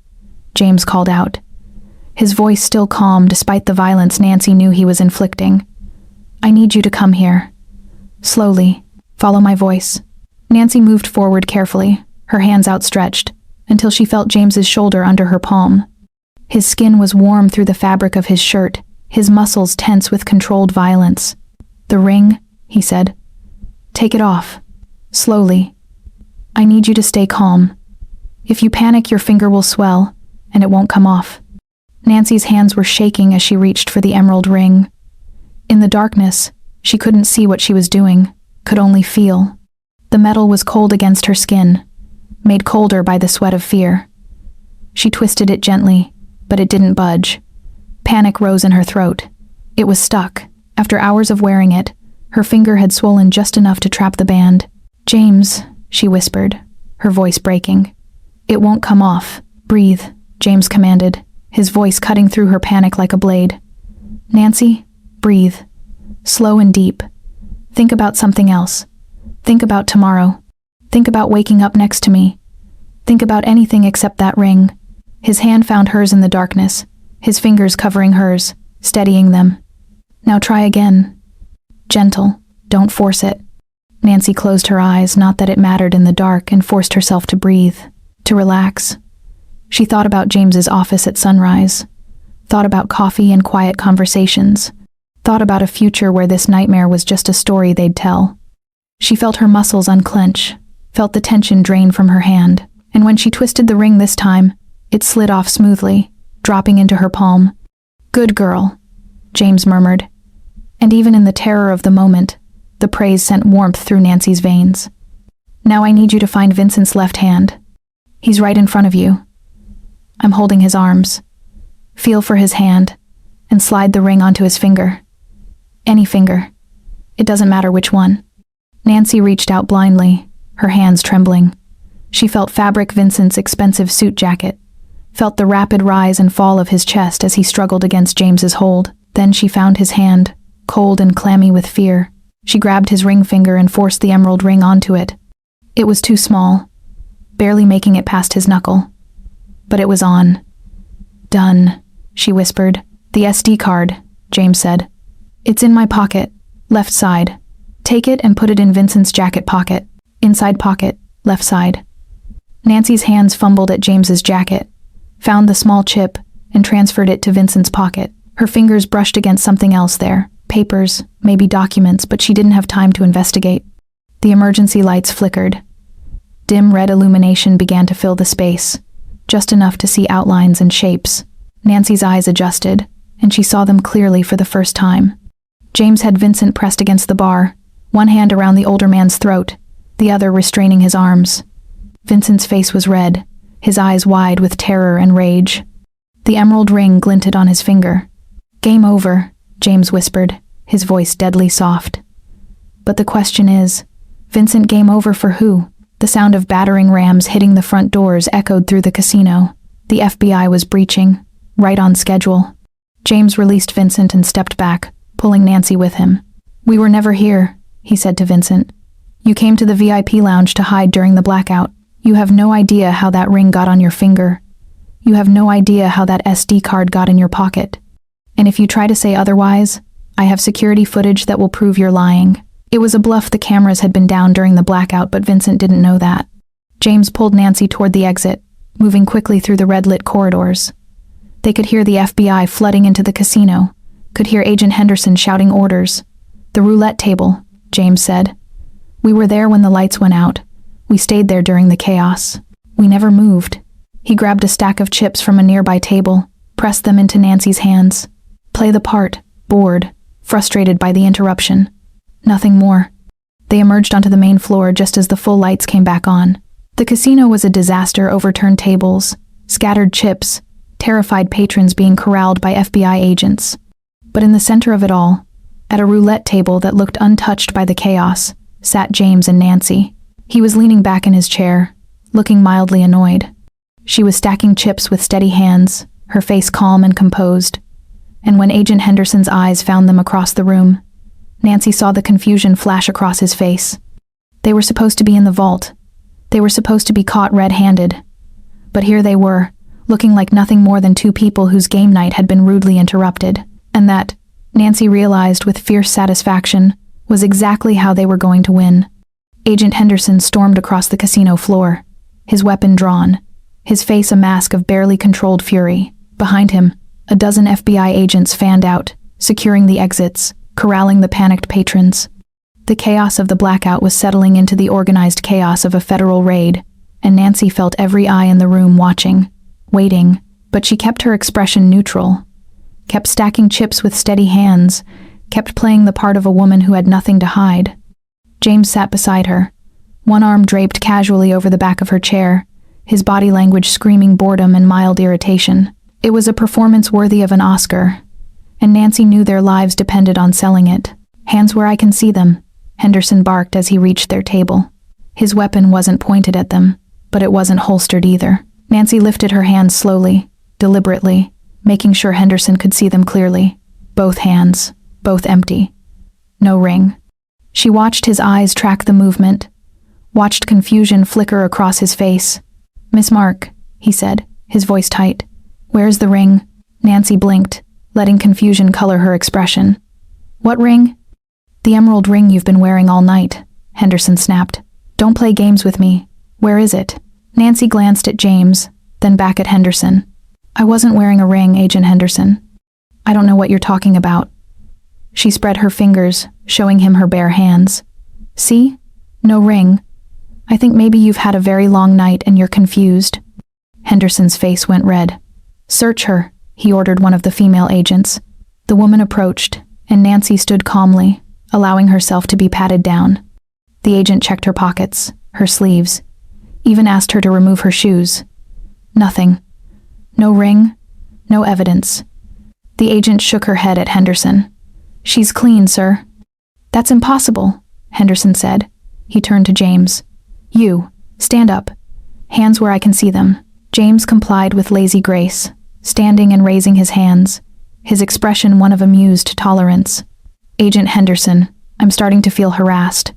James called out, his voice still calm despite the violence Nancy knew he was inflicting. I need you to come here. Slowly, follow my voice. Nancy moved forward carefully, her hands outstretched, until she felt James's shoulder under her palm. His skin was warm through the fabric of his shirt, his muscles tense with controlled violence. The ring, he said. Take it off. Slowly. I need you to stay calm. If you panic, your finger will swell, and it won't come off. Nancy's hands were shaking as she reached for the emerald ring. In the darkness, she couldn't see what she was doing, could only feel. The metal was cold against her skin, made colder by the sweat of fear. She twisted it gently, but it didn't budge. Panic rose in her throat. It was stuck. After hours of wearing it, her finger had swollen just enough to trap the band. James, she whispered, her voice breaking. It won't come off. Breathe, James commanded, his voice cutting through her panic like a blade. Nancy, breathe. slow and deep. Think about something else. Think about tomorrow. Think about waking up next to me. Think about anything except that ring. His hand found hers in the darkness, his fingers covering hers, steadying them. Now try again. Gentle, don't force it. Nancy closed her eyes, not that it mattered in the dark, and forced herself to breathe, to relax. She thought about James's office at sunrise, thought about coffee and quiet conversations, thought about a future where this nightmare was just a story they'd tell. She felt her muscles unclench, felt the tension drain from her hand, and when she twisted the ring this time, it slid off smoothly, dropping into her palm. "Good girl," James murmured. And even in the terror of the moment, the praise sent warmth through Nancy's veins. "Now I need you to find Vincent's left hand. He's right in front of you." I'm holding his arms. Feel for his hand, and slide the ring onto his finger. Any finger. It doesn't matter which one. Nancy reached out blindly, her hands trembling. She felt fabric Vincent's expensive suit jacket, felt the rapid rise and fall of his chest as he struggled against James's hold. Then she found his hand, cold and clammy with fear. She grabbed his ring finger and forced the emerald ring onto it. It was too small, barely making it past his knuckle. But it was on. "Done," she whispered. "The SD card," James said. "It's in my pocket, left side. Take it and put it in Vincent's jacket pocket. Inside pocket, left side." Nancy's hands fumbled at James's jacket, found the small chip, and transferred it to Vincent's pocket. Her fingers brushed against something else there. Papers, maybe documents, but she didn't have time to investigate. The emergency lights flickered. Dim red illumination began to fill the space, just enough to see outlines and shapes. Nancy's eyes adjusted, and she saw them clearly for the first time. James had Vincent pressed against the bar, one hand around the older man's throat, the other restraining his arms. Vincent's face was red, his eyes wide with terror and rage. The emerald ring glinted on his finger. "Game over," James whispered, his voice deadly soft. "But the question is, Vincent, game over for who?" The sound of battering rams hitting the front doors echoed through the casino. The FBI was breaching, right on schedule. James released Vincent and stepped back, pulling Nancy with him. "We were never here," he said to Vincent. "You came to the VIP lounge to hide during the blackout. You have no idea how that ring got on your finger. You have no idea how that SD card got in your pocket. And if you try to say otherwise, I have security footage that will prove you're lying." It was a bluff. The cameras had been down during the blackout, but Vincent didn't know that. James pulled Nancy toward the exit, moving quickly through the red-lit corridors. They could hear the FBI flooding into the casino, could hear Agent Henderson shouting orders. "The roulette table," James said. "We were there when the lights went out. We stayed there during the chaos. We never moved." He grabbed a stack of chips from a nearby table, pressed them into Nancy's hands. "Play the part," bored, frustrated by the interruption. Nothing more. They emerged onto the main floor just as the full lights came back on. The casino was a disaster. Overturned tables, scattered chips, terrified patrons being corralled by FBI agents. But in the center of it all, at a roulette table that looked untouched by the chaos, sat James and Nancy. He was leaning back in his chair, looking mildly annoyed. She was stacking chips with steady hands, her face calm and composed. And when Agent Henderson's eyes found them across the room, Nancy saw the confusion flash across his face. They were supposed to be in the vault. They were supposed to be caught red-handed. But here they were, looking like nothing more than two people whose game night had been rudely interrupted. And that, Nancy realized with fierce satisfaction, was exactly how they were going to win. Agent Henderson stormed across the casino floor, his weapon drawn, his face a mask of barely controlled fury. Behind him, a dozen FBI agents fanned out, securing the exits, corralling the panicked patrons. The chaos of the blackout was settling into the organized chaos of a federal raid, and Nancy felt every eye in the room watching, waiting, but she kept her expression neutral, kept stacking chips with steady hands, kept playing the part of a woman who had nothing to hide. James sat beside her, one arm draped casually over the back of her chair, his body language screaming boredom and mild irritation. It was a performance worthy of an Oscar, and Nancy knew their lives depended on selling it. "Hands where I can see them," Henderson barked as he reached their table. His weapon wasn't pointed at them, but it wasn't holstered either. Nancy lifted her hands slowly, deliberately, making sure Henderson could see them clearly. Both hands, both empty. No ring. She watched his eyes track the movement, watched confusion flicker across his face. "Miss Mark," he said, his voice tight. "Where's the ring?" Nancy blinked, letting confusion color her expression. "What ring?" "The emerald ring you've been wearing all night," Henderson snapped. "Don't play games with me. Where is it?" Nancy glanced at James, then back at Henderson. "I wasn't wearing a ring, Agent Henderson. I don't know what you're talking about." She spread her fingers, showing him her bare hands. "See? No ring. I think maybe you've had a very long night and you're confused." Henderson's face went red. "Search her," he ordered one of the female agents. The woman approached, and Nancy stood calmly, allowing herself to be patted down. The agent checked her pockets, her sleeves, even asked her to remove her shoes. Nothing. No ring, no evidence. The agent shook her head at Henderson. "She's clean, sir." "That's impossible," Henderson said. He turned to James. "You, stand up. Hands where I can see them." James complied with lazy grace, standing and raising his hands, his expression one of amused tolerance. "Agent Henderson, I'm starting to feel harassed.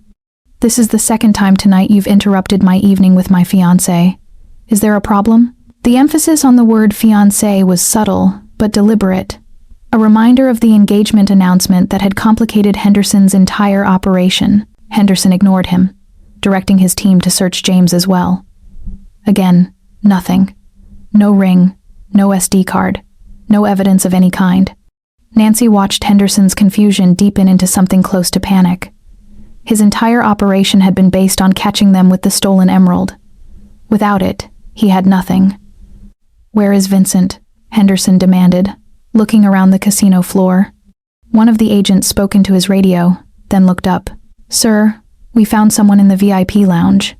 This is the second time tonight you've interrupted my evening with my fiancé. Is there a problem?" The emphasis on the word fiancé was subtle, but deliberate. A reminder of the engagement announcement that had complicated Henderson's entire operation. Henderson ignored him, directing his team to search James as well. Again, nothing. No ring, no SD card, no evidence of any kind. Nancy watched Henderson's confusion deepen into something close to panic. His entire operation had been based on catching them with the stolen emerald. Without it, he had nothing. "Where is Vincent?" Henderson demanded, looking around the casino floor. One of the agents spoke into his radio, then looked up. "Sir, we found someone in the VIP lounge.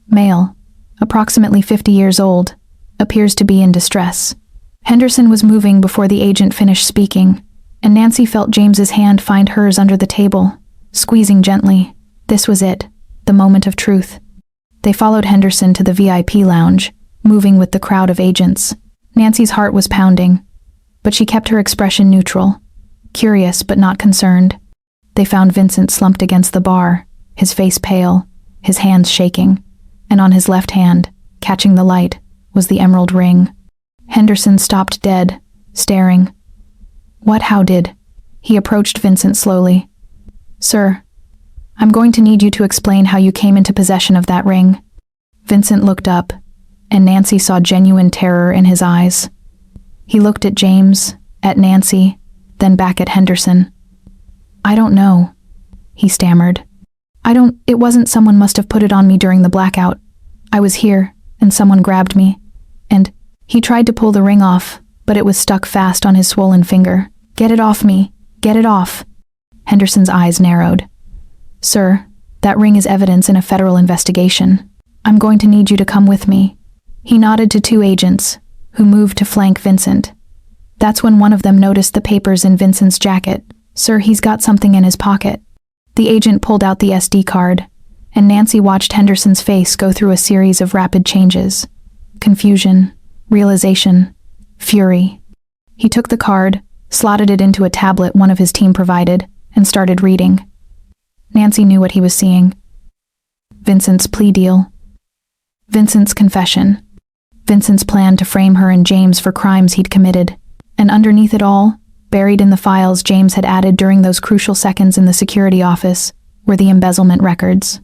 Male, approximately 50 years old, appears to be in distress." Henderson was moving before the agent finished speaking, and Nancy felt James's hand find hers under the table, squeezing gently. This was it, the moment of truth. They followed Henderson to the VIP lounge, moving with the crowd of agents. Nancy's heart was pounding, but she kept her expression neutral, curious but not concerned. They found Vincent slumped against the bar, his face pale, his hands shaking, and on his left hand, catching the light, was the emerald ring. Henderson stopped dead, staring. How did? He approached Vincent slowly. "Sir, I'm going to need you to explain how you came into possession of that ring." Vincent looked up, and Nancy saw genuine terror in his eyes. He looked at James, at Nancy, then back at Henderson. "I don't know," he stammered. It wasn't someone must have put it on me during the blackout. I was here, and someone grabbed me, and he tried to pull the ring off, but it was stuck fast on his swollen finger. "Get it off me! Get it off!" Henderson's eyes narrowed. "Sir, that ring is evidence in a federal investigation. I'm going to need you to come with me." He nodded to two agents, who moved to flank Vincent. That's when one of them noticed the papers in Vincent's jacket. "Sir, he's got something in his pocket." The agent pulled out the SD card, and Nancy watched Henderson's face go through a series of rapid changes. Confusion, realization, fury. He took the card, slotted it into a tablet one of his team provided, and started reading. Nancy knew what he was seeing. Vincent's plea deal. Vincent's confession. Vincent's plan to frame her and James for crimes he'd committed. And underneath it all, buried in the files James had added during those crucial seconds in the security office, were the embezzlement records.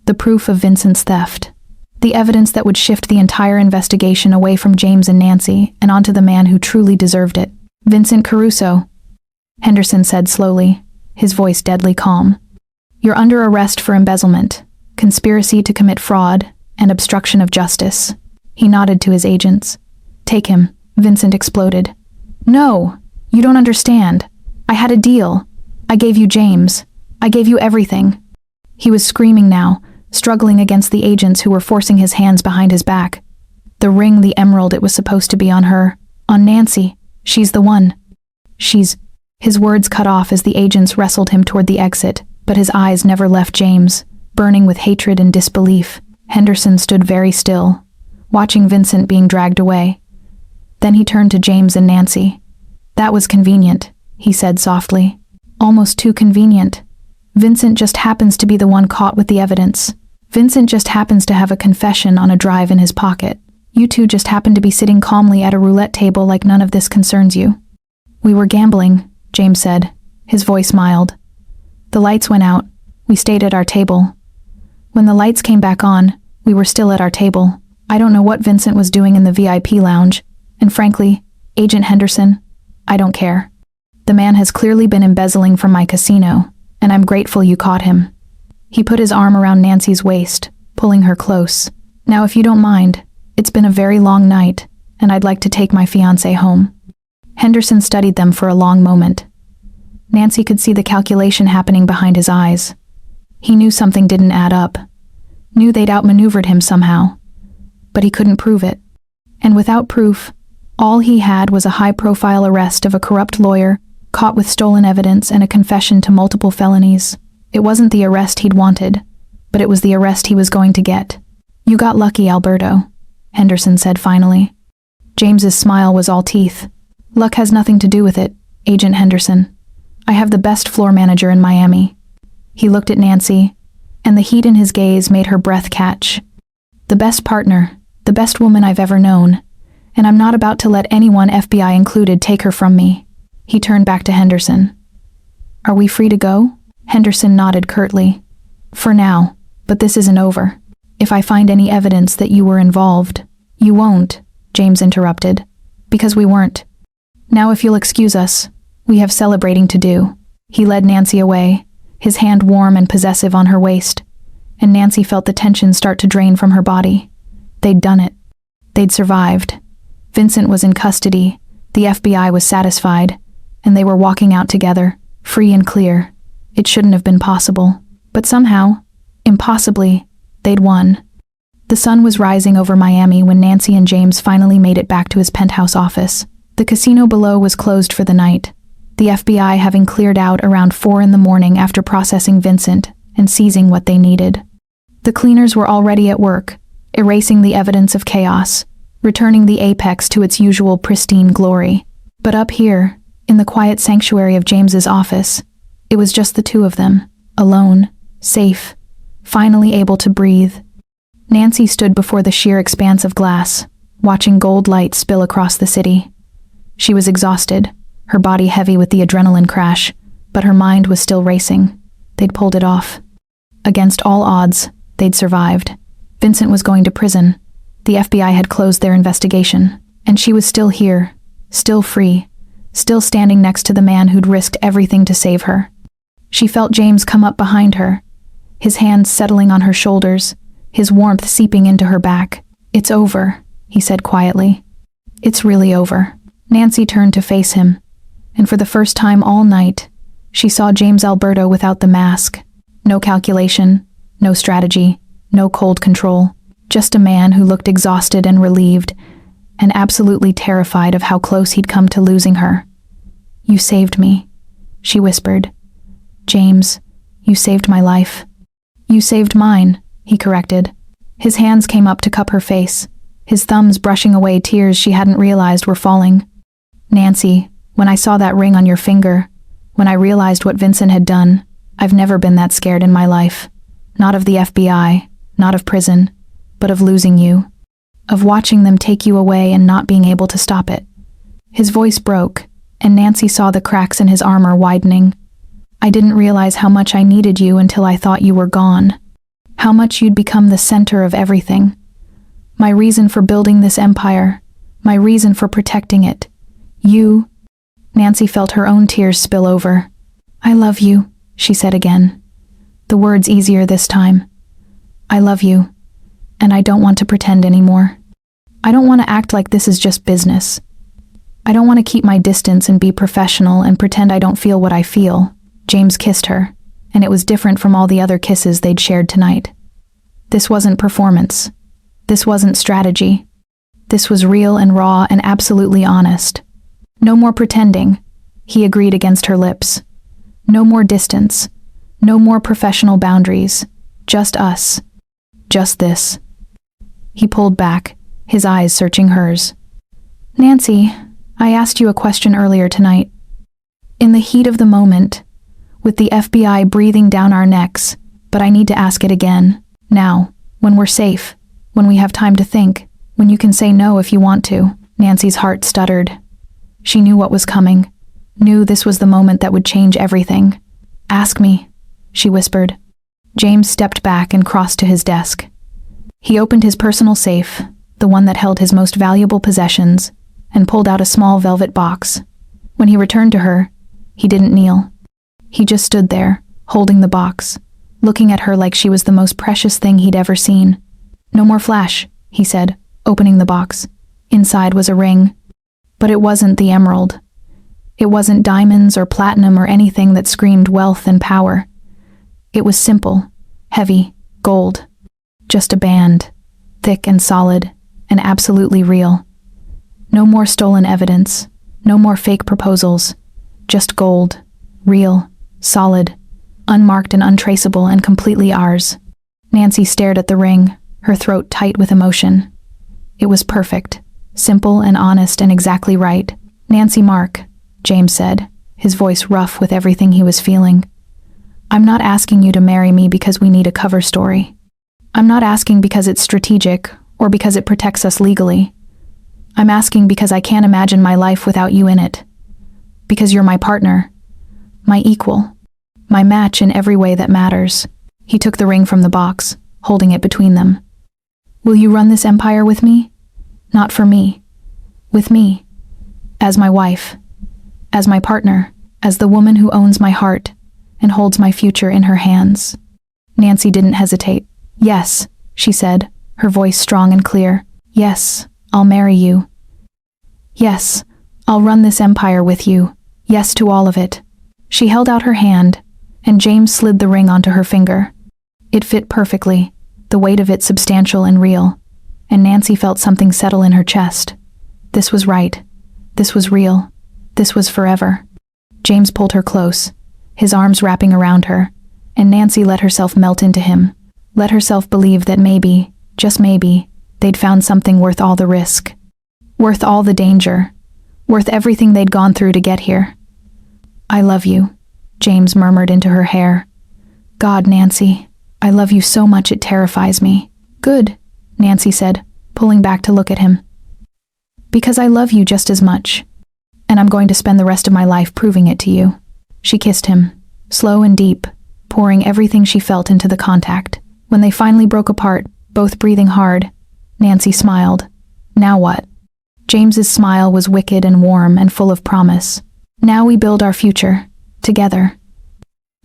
The proof of Vincent's theft. The evidence that would shift the entire investigation away from James and Nancy and onto the man who truly deserved it. "Vincent Caruso," Henderson said slowly, his voice deadly calm. "You're under arrest for embezzlement, conspiracy to commit fraud, and obstruction of justice." He nodded to his agents. "Take him," Vincent exploded. "No, you don't understand. I had a deal. I gave you James. I gave you everything." He was screaming now, struggling against the agents who were forcing his hands behind his back. "The ring, the emerald, it was supposed to be on her. On Nancy. She's the one. She's..." His words cut off as the agents wrestled him toward the exit, but his eyes never left James, burning with hatred and disbelief. Henderson stood very still, watching Vincent being dragged away. Then he turned to James and Nancy. "That was convenient," he said softly. "Almost too convenient. Vincent just happens to be the one caught with the evidence. Vincent just happens to have a confession on a drive in his pocket. You two just happen to be sitting calmly at a roulette table like none of this concerns you." "We were gambling," James said, his voice mild. "The lights went out. We stayed at our table. When the lights came back on, we were still at our table. I don't know what Vincent was doing in the VIP lounge, and frankly, Agent Henderson, I don't care. The man has clearly been embezzling from my casino, and I'm grateful you caught him." He put his arm around Nancy's waist, pulling her close. "Now if you don't mind, it's been a very long night, and I'd like to take my fiancé home." Henderson studied them for a long moment. Nancy could see the calculation happening behind his eyes. He knew something didn't add up. Knew they'd outmaneuvered him somehow. But he couldn't prove it. And without proof, all he had was a high-profile arrest of a corrupt lawyer, caught with stolen evidence and a confession to multiple felonies. It wasn't the arrest he'd wanted, but it was the arrest he was going to get. "You got lucky, Alberto," Henderson said finally. James's smile was all teeth. "Luck has nothing to do with it, Agent Henderson. I have the best floor manager in Miami." He looked at Nancy, and the heat in his gaze made her breath catch. "The best partner, the best woman I've ever known, and I'm not about to let anyone, FBI included, take her from me." He turned back to Henderson. "Are we free to go?" Henderson nodded curtly. "For now, but this isn't over. If I find any evidence that you were involved—" "You won't," James interrupted, "because we weren't. Now if you'll excuse us, we have celebrating to do." He led Nancy away, his hand warm and possessive on her waist, and Nancy felt the tension start to drain from her body. They'd done it. They'd survived. Vincent was in custody, the FBI was satisfied, and they were walking out together, free and clear. It shouldn't have been possible. But somehow, impossibly, they'd won. The sun was rising over Miami when Nancy and James finally made it back to his penthouse office. The casino below was closed for the night, the FBI having cleared out around 4 a.m. after processing Vincent and seizing what they needed. The cleaners were already at work, erasing the evidence of chaos, returning the apex to its usual pristine glory. But up here, in the quiet sanctuary of James's office, it was just the two of them, alone, safe, finally able to breathe. Nancy stood before the sheer expanse of glass, watching gold light spill across the city. She was exhausted, her body heavy with the adrenaline crash, but her mind was still racing. They'd pulled it off. Against all odds, they'd survived. Vincent was going to prison. The FBI had closed their investigation, and she was still here, still free, still standing next to the man who'd risked everything to save her. She felt James come up behind her, his hands settling on her shoulders, his warmth seeping into her back. "It's over," he said quietly. "It's really over." Nancy turned to face him, and for the first time all night, she saw James Alberto without the mask. No calculation, no strategy, no cold control. Just a man who looked exhausted and relieved, and absolutely terrified of how close he'd come to losing her. "You saved me," she whispered. "James, you saved my life." "You saved mine," he corrected. His hands came up to cup her face, his thumbs brushing away tears she hadn't realized were falling. "Nancy, when I saw that ring on your finger, when I realized what Vincent had done, I've never been that scared in my life. Not of the FBI, not of prison, but of losing you. Of watching them take you away and not being able to stop it." His voice broke, and Nancy saw the cracks in his armor widening. "I didn't realize how much I needed you until I thought you were gone. How much you'd become the center of everything. My reason for building this empire, my reason for protecting it. You." Nancy felt her own tears spill over. "I love you," she said again. The words easier this time. "I love you, and I don't want to pretend anymore. I don't want to act like this is just business. I don't want to keep my distance and be professional and pretend I don't feel what I feel." James kissed her, and it was different from all the other kisses they'd shared tonight. This wasn't performance. This wasn't strategy. This was real and raw and absolutely honest. "No more pretending," he agreed against her lips. "No more distance. No more professional boundaries. Just us. Just this." He pulled back, his eyes searching hers. "Nancy, I asked you a question earlier tonight. In the heat of the moment, with the FBI breathing down our necks, but I need to ask it again. Now, when we're safe, when we have time to think, when you can say no if you want to." Nancy's heart stuttered. She knew what was coming, knew this was the moment that would change everything. "Ask me," she whispered. James stepped back and crossed to his desk. He opened his personal safe, the one that held his most valuable possessions, and pulled out a small velvet box. When he returned to her, he didn't kneel. He just stood there, holding the box, looking at her like she was the most precious thing he'd ever seen. "No more flash," he said, opening the box. Inside was a ring. But it wasn't the emerald. It wasn't diamonds or platinum or anything that screamed wealth and power. It was simple, heavy, gold. Just a band, thick and solid, and absolutely real. No more stolen evidence, no more fake proposals. Just gold, real, solid, unmarked and untraceable and completely ours. Nancy stared at the ring, her throat tight with emotion. It was perfect, simple and honest and exactly right. "Nancy Mark," James said, his voice rough with everything he was feeling. "I'm not asking you to marry me because we need a cover story. I'm not asking because it's strategic or because it protects us legally. I'm asking because I can't imagine my life without you in it. Because you're my partner, my equal, my match in every way that matters." He took the ring from the box, holding it between them. "Will you run this empire with me? Not for me. With me. As my wife. As my partner. As the woman who owns my heart and holds my future in her hands." Nancy didn't hesitate. "Yes," she said, her voice strong and clear. "Yes, I'll marry you. Yes, I'll run this empire with you. Yes to all of it." She held out her hand, and James slid the ring onto her finger. It fit perfectly, the weight of it substantial and real, and Nancy felt something settle in her chest. This was right. This was real. This was forever. James pulled her close, his arms wrapping around her, and Nancy let herself melt into him, let herself believe that maybe, just maybe, they'd found something worth all the risk, worth all the danger, worth everything they'd gone through to get here. "I love you," James murmured into her hair. "God, Nancy, I love you so much it terrifies me." "Good," Nancy said, pulling back to look at him. "Because I love you just as much, and I'm going to spend the rest of my life proving it to you." She kissed him, slow and deep, pouring everything she felt into the contact. When they finally broke apart, both breathing hard, Nancy smiled. "Now what?" James's smile was wicked and warm and full of promise. "Now we build our future, together."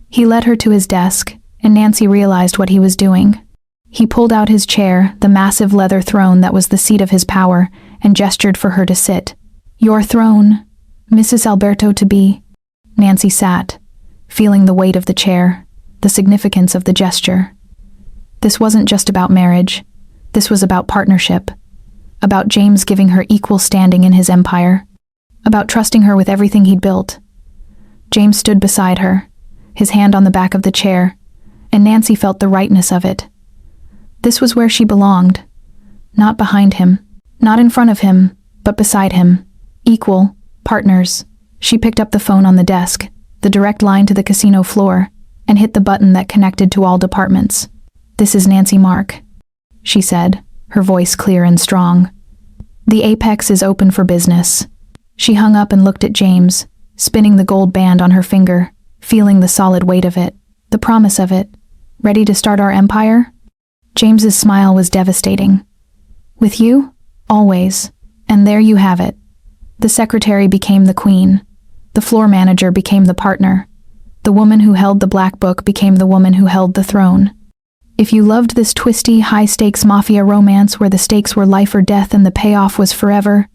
He led her to his desk, and Nancy realized what he was doing. He pulled out his chair, the massive leather throne that was the seat of his power, and gestured for her to sit. "Your throne, Mrs. Alberto-to-be." Nancy sat, feeling the weight of the chair, the significance of the gesture. This wasn't just about marriage. This was about partnership, about James giving her equal standing in his empire, about trusting her with everything he'd built. James stood beside her, his hand on the back of the chair, and Nancy felt the rightness of it. This was where she belonged. Not behind him, not in front of him, but beside him. Equal, partners. She picked up the phone on the desk, the direct line to the casino floor, and hit the button that connected to all departments. "This is Nancy Mark," she said, her voice clear and strong. "The Apex is open for business." She hung up and looked at James, spinning the gold band on her finger, feeling the solid weight of it, the promise of it. "Ready to start our empire?" James's smile was devastating. "With you? Always." And there you have it. The secretary became the queen. The floor manager became the partner. The woman who held the black book became the woman who held the throne. If you loved this twisty, high-stakes mafia romance where the stakes were life or death and the payoff was forever,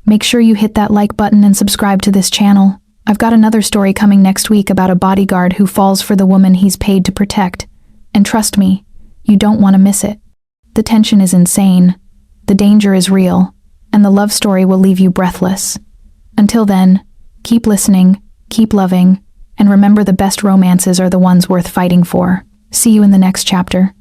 make sure you hit that like button and subscribe to this channel. I've got another story coming next week about a bodyguard who falls for the woman he's paid to protect. And trust me, you don't want to miss it. The tension is insane, the danger is real, and the love story will leave you breathless. Until then, keep listening, keep loving, and remember the best romances are the ones worth fighting for. See you in the next chapter.